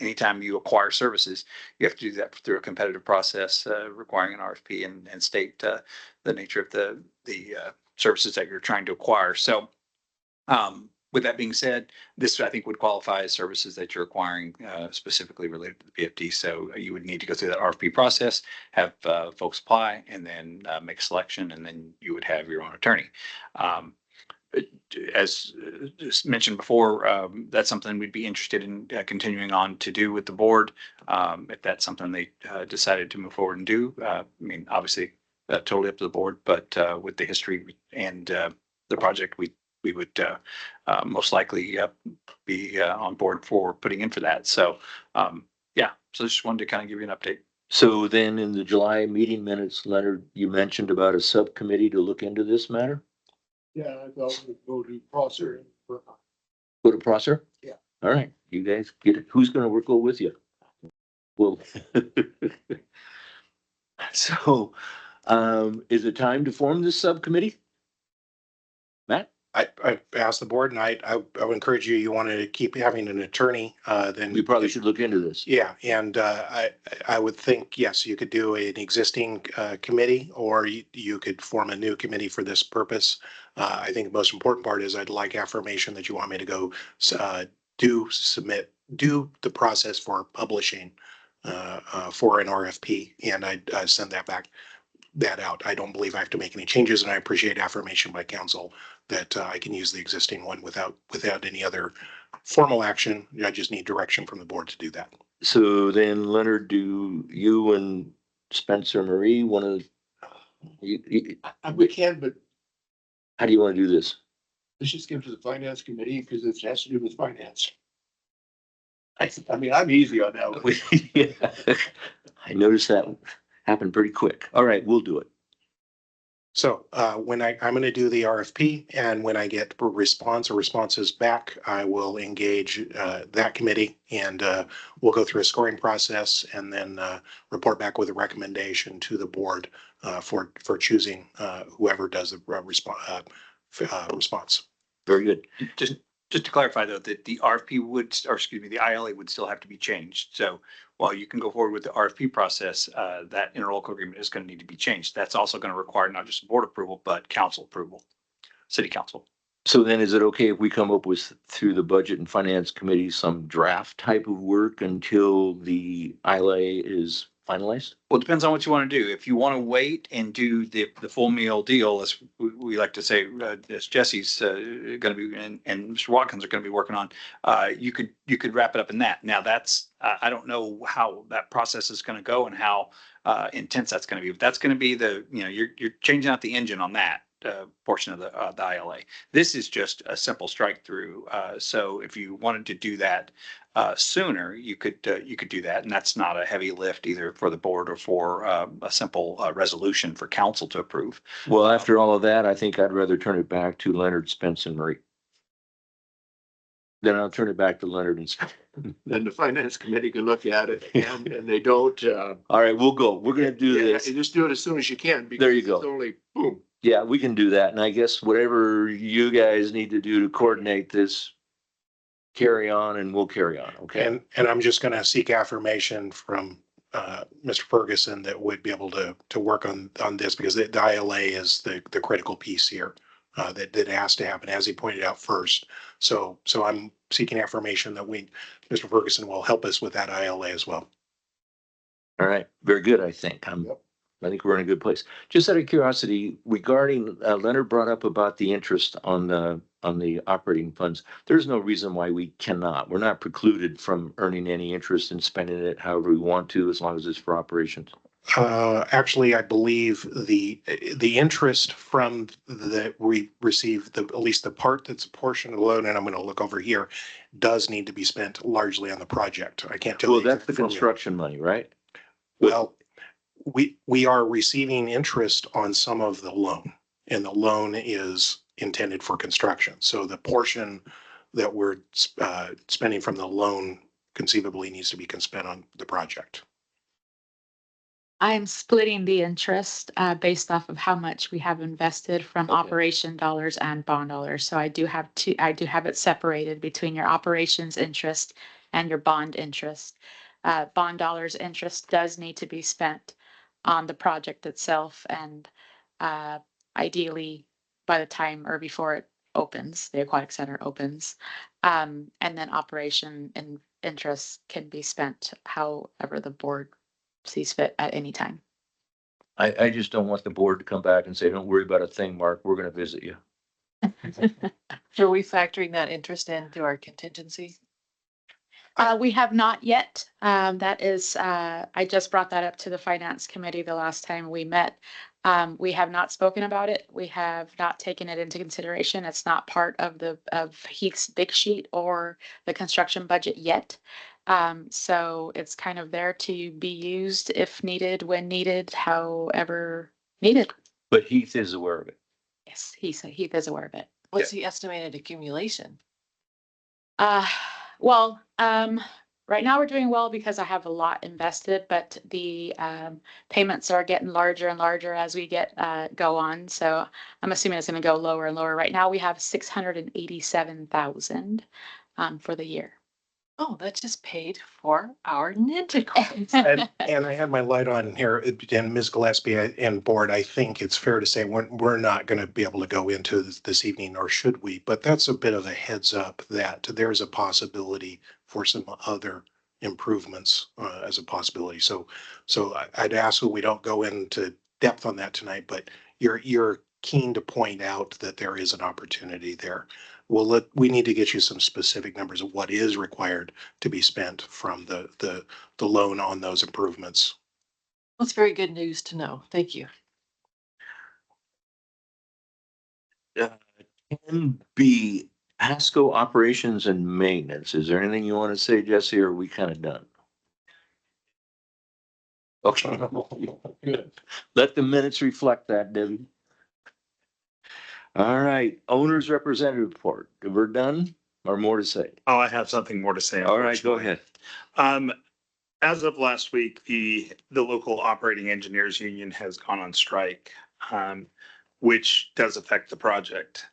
anytime you acquire services, you have to do that through a competitive process requiring an RFP and state the nature of the services that you're trying to acquire. So with that being said, this I think would qualify as services that you're acquiring specifically related to the PFD. So you would need to go through that RFP process, have folks apply, and then make a selection, and then you would have your own attorney. As mentioned before, that's something we'd be interested in continuing on to do with the board. If that's something they decided to move forward and do, I mean, obviously, totally up to the board, but with the history and the project, we would most likely be on board for putting in for that. So, yeah, so just wanted to kind of give you an update. So then in the July meeting minutes, Leonard, you mentioned about a subcommittee to look into this matter? Yeah, I thought we'd go to Prosser. Go to Prosser? Yeah. All right, you guys get it. Who's gonna go with you? Well, so, is it time to form this subcommittee? Matt? I asked the board and I would encourage you want to keep having an attorney, then. We probably should look into this. Yeah, and I would think, yes, you could do an existing committee, or you could form a new committee for this purpose. I think the most important part is I'd like affirmation that you want me to go do the process for publishing for an RFP, and I'd send that out. I don't believe I have to make any changes, and I appreciate affirmation by council that I can use the existing one without any other formal action. I just need direction from the board to do that. So then Leonard, do you and Spencer Marie want to? We can, but How do you want to do this? let's just give it to the finance committee because it has to do with finance. I mean, I'm easy on that one. Yeah. I noticed that happened pretty quick. All right, we'll do it. So when I'm going to do the RFP, and when I get responses back, I will engage that committee, and we'll go through a scoring process and then report back with a recommendation to the board for choosing whoever does the response. Very good. Just to clarify though, that the RFP the ILA would still have to be changed. So while you can go forward with the RFP process, that interlocal agreement is going to need to be changed. That's also going to require not just board approval, but council approval, city council. So then is it okay if we come up with, through the budget and finance committee, some draft type of work until the ILA is finalized? Well, it depends on what you want to do. If you want to wait and do the full meal deal, as we like to say, as Jesse's going to be and Mr. Watkins are going to be working on, you could wrap it up in that. Now that's I don't know how that process is going to go and how intense that's going to be. But that's going to be you're changing out the engine on that portion of the ILA. This is just a simple strike through. So if you wanted to do that sooner, you could do that, and that's not a heavy lift either for the board or for a simple resolution for council to approve. Well, after all of that, I think I'd rather turn it back to Leonard, Spence, and Marie. Then I'll turn it back to Leonard and Spence. Then the finance committee can look at it, and they don't. All right, we'll go. We're gonna do this. Just do it as soon as you can. Because There you go. It's only boom. Yeah, we can do that. And I guess whatever you guys need to do to coordinate this, carry on, and we'll carry on, okay? And I'm just going to seek affirmation from Mr. Ferguson that would be able to work on this, because the ILA is the critical piece here that has to happen, as he pointed out first. So I'm seeking affirmation that Mr. Ferguson will help us with that ILA as well. All right, very good, I think. I think we're in a good place. Just out of curiosity, regarding, Leonard brought up about the interest on the on the operating funds. There's no reason why we cannot. We're not precluded from earning any interest and spending it however we want to, as long as it's for operations. Actually, I believe the interest from that we receive, the, at least the part that's a portion of the loan, and I'm going to look over here, does need to be spent largely on the project. I can't tell Well, you. that's the exact formula. construction money, right? Well, we are receiving interest on some of the loan, and the loan is intended for construction. So the portion that we're spending from the loan conceivably needs to be spent on the project. I'm splitting the interest based off of how much we have invested from Okay. operation dollars and bond dollars. So I do have it separated between your operations interest and your bond interest. Bond dollars interest does need to be spent on the project itself, and ideally by the time or before it opens, the aquatic center opens. And then operation and interest can be spent however the board sees fit at any time. I just don't want the board to come back and say, don't worry about a thing, Mark, we're gonna visit you. Are we factoring that interest into our contingency? We have not yet. That is, I just brought that up to the finance committee the last time we met. We have not spoken about it. We have not taken it into consideration. It's not part of Heath's big sheet or the construction budget yet. So it's kind of there to be used if needed, when needed, however needed. But Heath is aware of it. Yes, Heath is aware of it. What's the estimated accumulation? Well, right now we're doing well because I have a lot invested, but the payments are getting larger and larger as we go on. So I'm assuming it's going to go lower and lower. Right now we have 687,000 for the year. Oh, that just paid for our Ninja coins. And I had my light on here, and Ms. Gillespie and board, I think it's fair to say we're not going to be able to go into this evening, nor should we, but that's a bit of a heads up that there's a possibility for some other improvements as a possibility. So I'd ask that we don't go into depth on that tonight, but you're keen to point out that there is an opportunity there. We need to get you some specific numbers of what is required to be spent from the loan on those improvements. That's very good news to know. Thank you. 10B, Pasco operations and maintenance. Is there anything you want to say, Jesse, or are we kind of done? Okay. Good. Let the minutes reflect that, Debbie. All right, owner's representative report. We're done or more to say? Oh, I have something more to say. All right, go ahead. As of last week, the local operating engineers union has gone on strike, which does affect the project.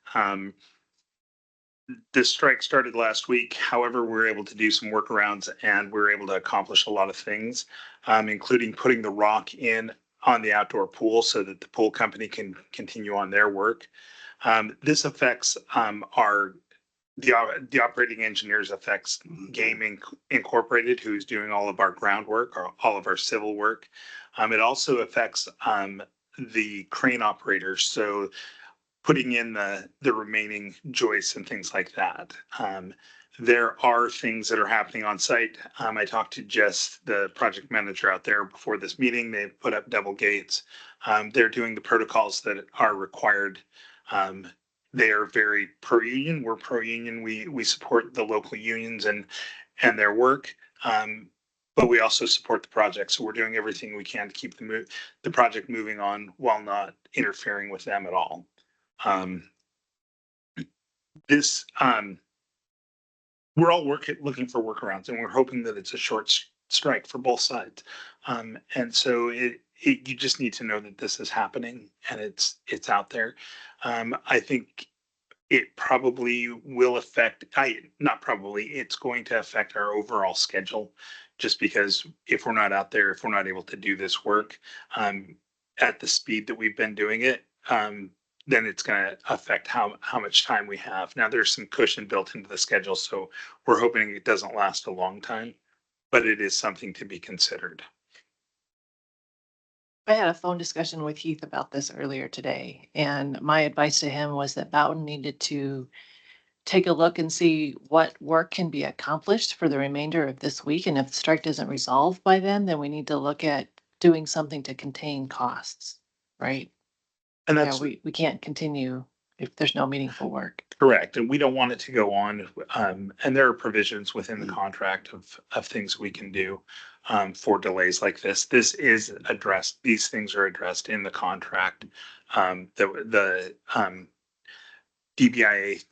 This strike started last week. However, we were able to do some workarounds and we were able to accomplish a lot of things, including putting the rock in on the outdoor pool so that the pool company can continue on their work. This affects the operating engineers affects Gaming Incorporated, who's doing all of our groundwork or all of our civil work. It also affects the crane operators, so putting in the remaining joists and things like that. There are things that are happening on site. I talked to Jess, the project manager out there before this meeting. They've put up double gates. They're doing the protocols that are required. They are very pro-union. We're pro-union. We support the local unions and their work. But we also support the project. So we're doing everything we can to keep the project moving on while not interfering with them at all. We're all looking for workarounds, and we're hoping that it's a short strike for both sides. And so you just need to know that this is happening and it's out there. I think it probably will affect, it's going to affect our overall schedule, just because if we're not out there, if we're not able to do this work at the speed that we've been doing it, then it's going to affect how much time we have. Now there's some cushion built into the schedule, so we're hoping it doesn't last a long time, but it is something to be considered. I had a phone discussion with Heath about this earlier today, and my advice to him was that Bowden needed to take a look and see what work can be accomplished for the remainder of this week. And if the strike doesn't resolve by then we need to look at doing something to contain costs, right? And Yeah, that's we can't continue if there's no meaningful work. correct. And we don't want it to go on. And there are provisions within the contract of things we can do for delays like this. This is addressed. These things are addressed in the contract. The DBIA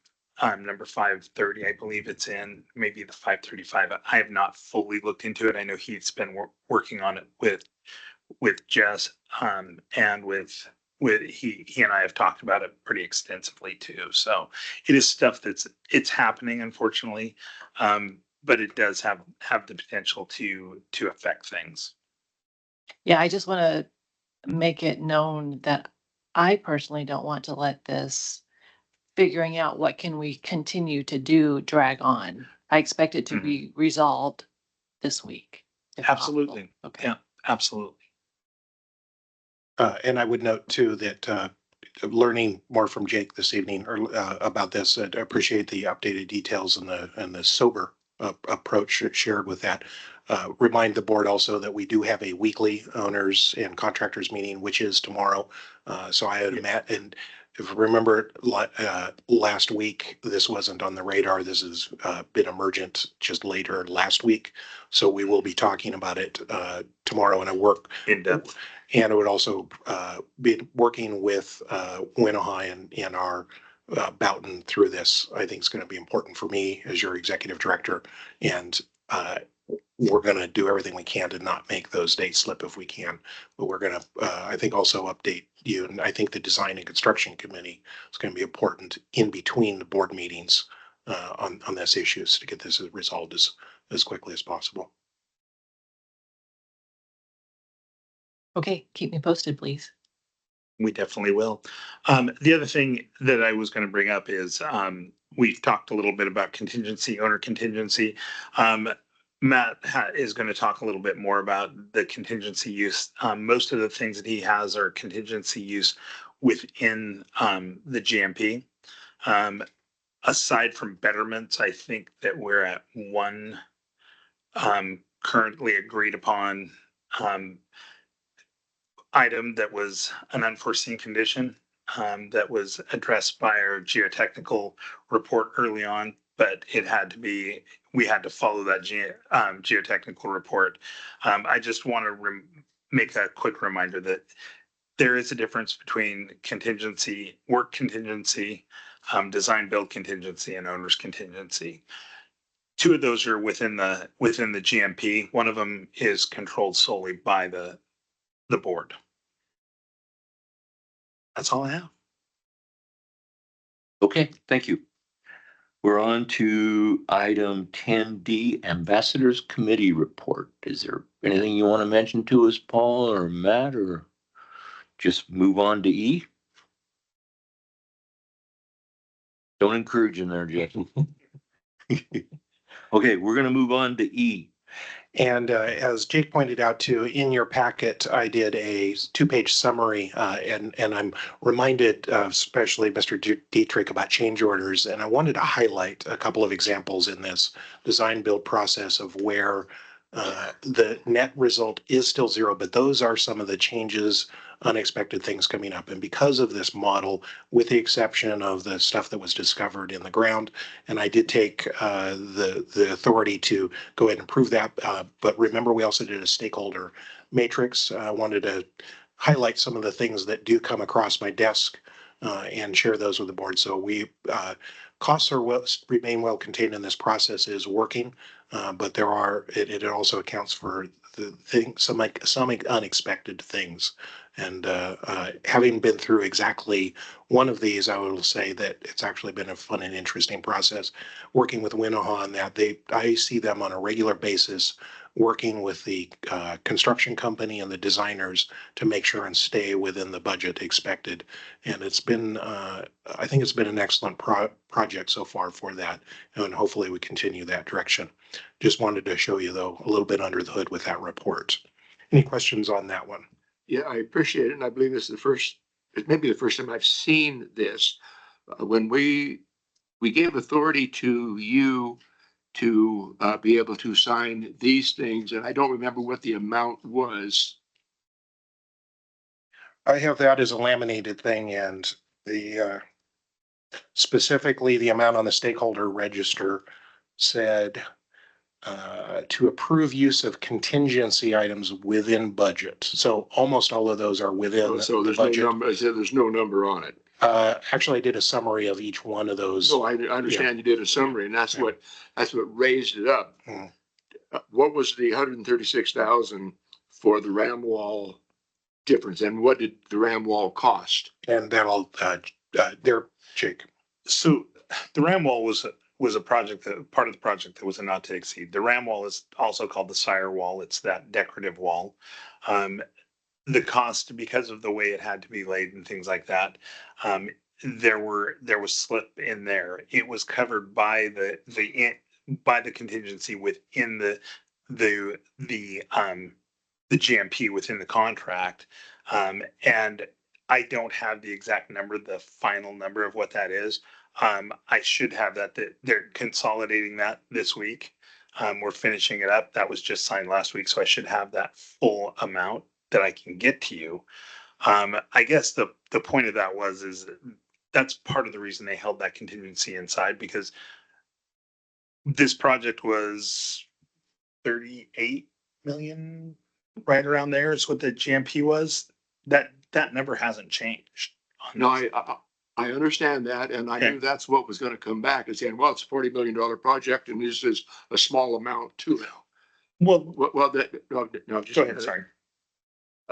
number 530, I believe it's in, maybe the 535. I have not fully looked into it. I know he's been working on it with Jess and with he and I have talked about it pretty extensively too. So it is stuff it's happening, unfortunately, but it does have the potential to affect things. Yeah, I just want to make it known that I personally don't want to let this figuring out what can we continue to do drag on. I expect it to be resolved this week. if Absolutely. possible. Okay. Yeah, absolutely. And I would note too that learning more from Jake this evening or about this, I appreciate the updated details and the sober approach shared with that. Remind the board also that we do have a weekly owners and contractors meeting, which is tomorrow. So I had met, and if you remember last week, this wasn't on the radar. This has been emergent just later last week. So we will be talking about it tomorrow, and I work in depth. And it would also be working with Winnehaw and our Boughton through this. I think is going to be important for me as your executive director, and we're going to do everything we can to not make those dates slip if we can. But we're going to, I think, also update you. And I think the design and construction committee is going to be important in between the board meetings on this issues to get this resolved as quickly as possible. Okay, keep me posted, please. We definitely will. The other thing that I was going to bring up is we've talked a little bit about owner contingency. Matt is going to talk a little bit more about the contingency use. Most of the things that he has are contingency use within the GMP. Aside from betterments, I think that we're at one currently agreed upon item that was an unforeseen condition that was addressed by our geotechnical report early on, but it had to be, we had to follow that geotechnical report. I just want to make a quick reminder that there is a difference between contingency, work contingency, design build contingency, and owner's contingency. Two of those are within the GMP. One of them is controlled solely by the board. That's all I have. Okay, thank you. We're on to item 10D, Ambassadors Committee Report. Is there anything you want to mention to us, Paul or Matt, or just move on to E? Don't encourage him there, Jeff. Okay, we're going to move on to E. And as Jake pointed out too, in your packet, I did a 2-page summary, and I'm reminded, especially Mr. Dietrich, about change orders, and I wanted to highlight a couple of examples in this design build process of where the net result is still zero, but those are some of the changes, unexpected things coming up. And because of this model, with the exception of the stuff that was discovered in the ground, and I did take the authority to go ahead and prove that. But remember, we also did a stakeholder matrix. I wanted to highlight some of the things that do come across my desk and share those with the board. So costs are remain well contained in this process is working, but it also accounts for the things, some unexpected things. And having been through exactly one of these, I will say that it's actually been a fun and interesting process working with Winnehaw on that. I see them on a regular basis working with the construction company and the designers to make sure and stay within the budget expected. And it's been, I think it's been an excellent project so far for that. And hopefully we continue that direction. Just wanted to show you though, a little bit under the hood with that report. Any questions on that one? Yeah, I appreciate it. And I believe this is it may be the first time I've seen this. When we we gave authority to you to be able to sign these things, and I don't remember what the amount was. I have that as a laminated thing, and the specifically the amount on the stakeholder register said to approve use of contingency items within budget. So almost all of those are within So the there's no budget. number, I said there's no number on it. Actually, I did a summary of each one of those. So I understand you did a summary, and that's what raised it up. Mm. What was the 136,000 for the ram wall difference, and what did the ram wall cost? And that'll there, Jake. So the ram wall was a project that part of the project that was a not to exceed. The ram wall is also called the sire wall. It's that decorative wall. The cost, because of the way it had to be laid and things like that, there was slip in there. It was covered by the contingency within the GMP within the contract. And I don't have the exact number, the final number of what that is. I should have that they're consolidating that this week. We're finishing it up. That was just signed last week, so I should have that full amount that I can get to you. I guess the point of that is that's part of the reason they held that contingency inside, because this project was 38 million, right around there is what the GMP was. That number hasn't changed. No, I understand that, and I knew that's what was going to come back and saying, well, it's a $40 million project, and this is a small amount to it. Well, no, just go ahead. Sorry.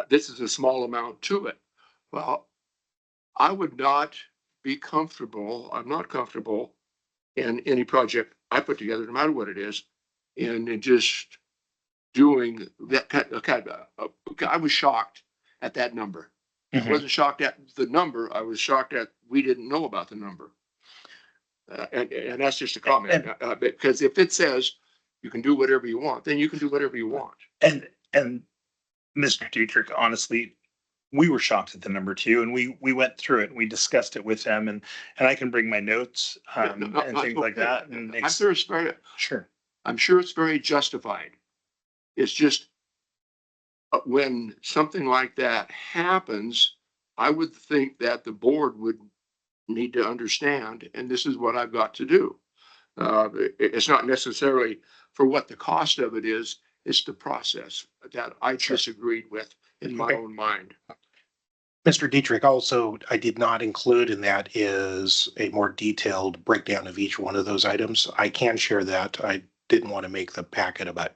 This is a small amount to it. Well, I would not be comfortable. I'm not comfortable in any project I put together, no matter what it is, and just doing that kind of I was shocked at that number. I wasn't shocked at the number. I was shocked at we didn't know about the number. And that's just a comment. Because if it says you can do whatever you want, then you can do whatever you want. And Mr. Dietrich, honestly, we were shocked at the number too, and we went through it and we discussed it with them, and I can bring my notes and things like that. And I'm sure it's very sure. I'm sure it's very justified. It's just when something like that happens, I would think that the board would need to understand, and this is what I've got to do. It's not necessarily for what the cost of it is, it's the process that I disagreed with in my own mind. Mr. Dietrich, also, I did not include in that is a more detailed breakdown of each one of those items. I can share that. I didn't want to make the packet about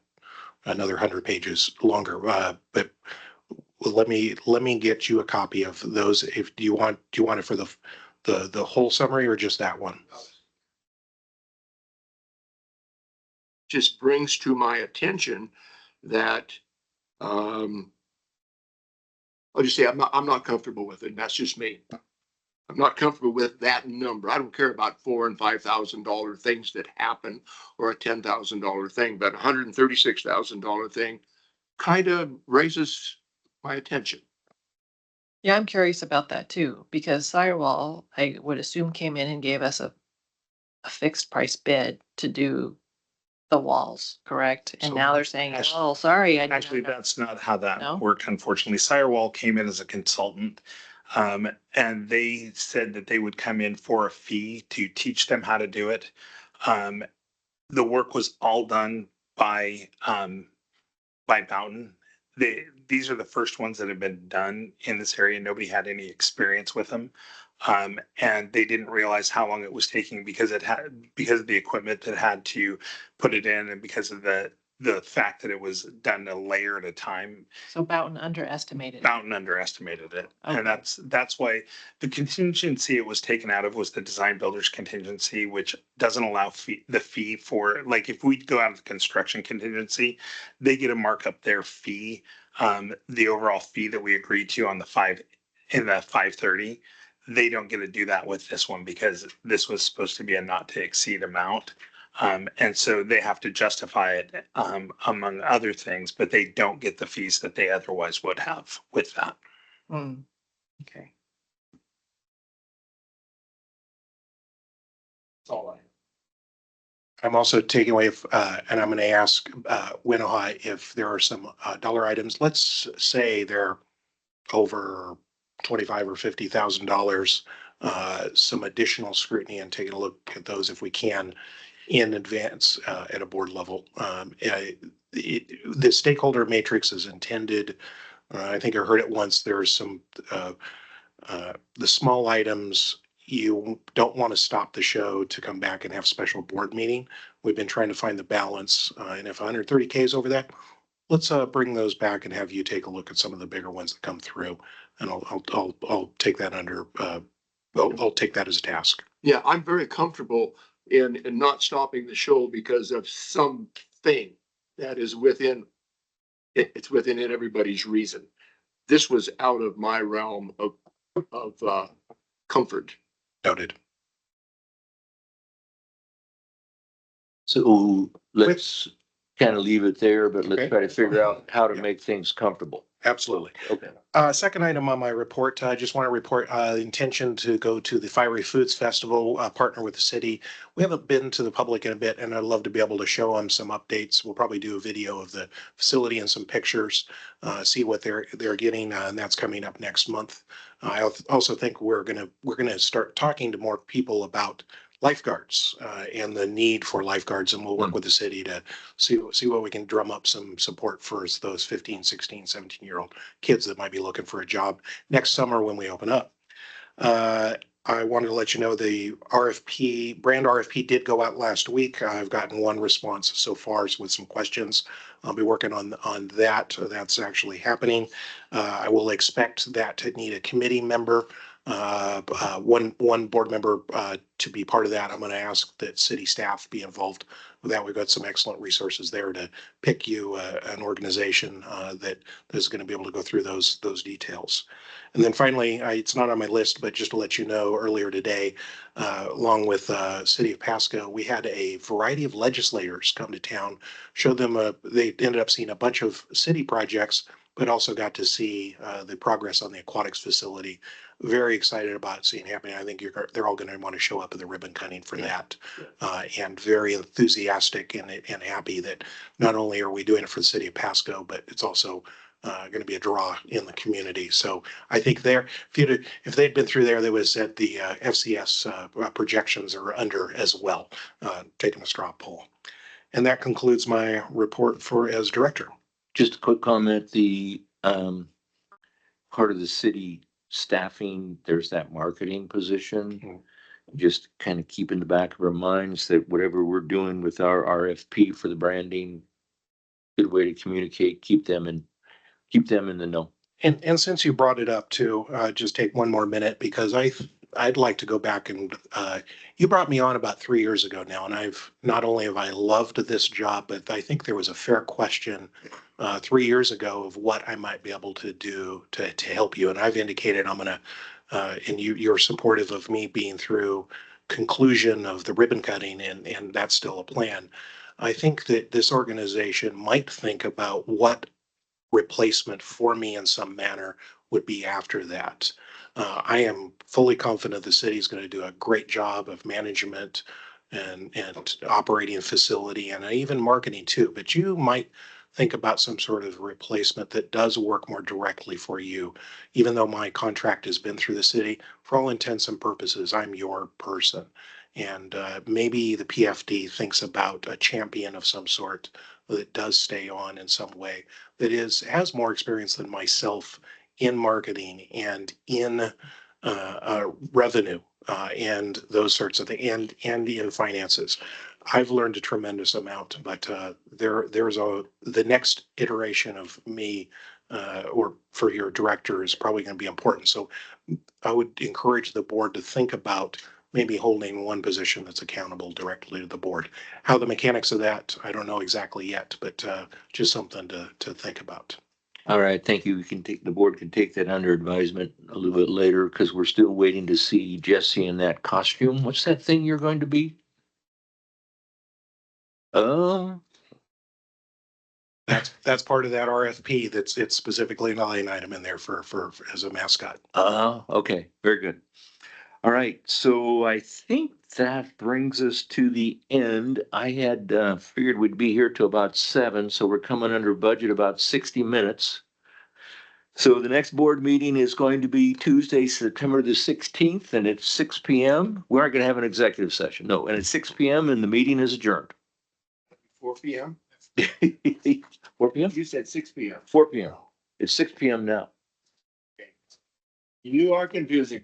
another 100 pages longer, but let me get you a copy of those. If do you want it for the whole summary or just that one? Just brings to my attention that I'll just say I'm not comfortable with it. And that's just me. I'm not comfortable with that number. I don't care about $4,000 and $5,000 things that happen or a $10,000 thing, but $136,000 thing kind of raises my attention. Yeah, I'm curious about that too, because Firewall, I would assume, came in and gave us a fixed price bid to do the walls, correct? And So now they're saying, actually- oh, sorry. Actually, that's not how that No? worked, unfortunately. Firewall came in as a consultant, and they said that they would come in for a fee to teach them how to do it. The work was all done by Boughton. These are the first ones that have been done in this area. Nobody had any experience with them. And they didn't realize how long it was taking because of the equipment that had to put it in, and because of the fact that it was done a layer at a time. So Boughton underestimated. Boughton underestimated it. Okay. And that's why the contingency it was taken out of was the design builder's contingency, which doesn't allow the fee for, like, if we go out of the construction contingency, they get a markup their fee, the overall fee that we agreed to on the 530. They don't get to do that with this one because this was supposed to be a not to exceed amount. And so they have to justify it, among other things, but they don't get the fees that they otherwise would have with that. Okay. That's all I have. I'm also taking away, and I'm going to ask Winnoha if there are some dollar items. Let's say they're over $25,000 or $50,000. Some additional scrutiny and taking a look at those if we can in advance at a board level. The stakeholder matrix is intended. I think I heard it once. There's some the small items you don't want to stop the show to come back and have special board meeting. We've been trying to find the balance, and if 130K is over that, let's bring those back and have you take a look at some of the bigger ones that come through, and I'll take that under. I'll take that as a task. Yeah, I'm very comfortable in not stopping the show because of something that is within, it's within everybody's reason. This was out of my realm of comfort. Noted. So let's kind of leave it there, but let's Okay. try to figure out how to Yeah. make things comfortable. Absolutely. Okay. Second item on my report, I just want to report intention to go to the Fiery Foods Festival, partner with the city. We haven't been to the public in a bit, and I'd love to be able to show them some updates. We'll probably do a video of the facility and some pictures, see what they're getting, and that's coming up next month. I also think we're gonna start talking to more people about lifeguards and the need for lifeguards, and we'll work with the city to see what we can drum up some support for those 15, 16, 17-year-old kids that might be looking for a job next summer when we open up. I wanted to let you know the brand RFP did go out last week. I've gotten one response so far with some questions. I'll be working on that. That's actually happening. I will expect that to need a committee member, one board member to be part of that. I'm going to ask that city staff be involved with that. We've got some excellent resources there to pick you an organization that is going to be able to go through those details. And then finally, it's not on my list, but just to let you know, earlier today, along with City of Pasco, we had a variety of legislators come to town, showed them, they ended up seeing a bunch of city projects, but also got to see the progress on the aquatics facility. Very excited about seeing happening. I think they're all going to want to show up at the ribbon cutting for that, and very enthusiastic and happy that not only are we doing it for the City of Pasco, but it's also going to be a draw in the community. So I think if they'd been through there, they was at the FCS projections are under as well, taking a straw poll. And that concludes my report as director. Just a quick comment, the part of the city staffing, there's that marketing position. Just kind of keep in the back of our minds that whatever we're doing with our RFP for the branding, good way to communicate, keep them in the know. And since you brought it up too, just take one more minute because I'd like to go back and you brought me on about 3 years ago now, and not only have I loved this job, but I think there was a fair question 3 years ago of what I might be able to do to help you, and I've indicated I'm gonna and you're supportive of me being through conclusion of the ribbon cutting, and that's still a plan. I think that this organization might think about what replacement for me in some manner would be after that. I am fully confident the city is going to do a great job of management and operating a facility and even marketing too. But you might think about some sort of replacement that does work more directly for you. Even though my contract has been through the city, for all intents and purposes, I'm your person. And maybe the PFD thinks about a champion of some sort that does stay on in some way, that has more experience than myself in marketing and in revenue and those sorts of things, and in finances. I've learned a tremendous amount, but there's the next iteration of me or for your director is probably going to be important. So I would encourage the board to think about maybe holding one position that's accountable directly to the board. How the mechanics of that, I don't know exactly yet, but just something to think about. All right, thank you. The board can take that under advisement a little bit later because we're still waiting to see Jesse in that costume. What's that thing you're going to be? That's part of that RFP. It's specifically an line item in there for as a mascot. Okay, very good. All right, so I think that brings us to the end. I had figured we'd be here till about 7, so we're coming under budget about 60 minutes. So the next board meeting is going to be Tuesday, September the 16th, and it's 6 p.m. We aren't going to have an executive session, no, and it's 6 p.m. and the meeting is adjourned. 4 p.m.? 4 p.m.? You said 6 p.m. 4 p.m. It's 6 p.m. now. You are confusing.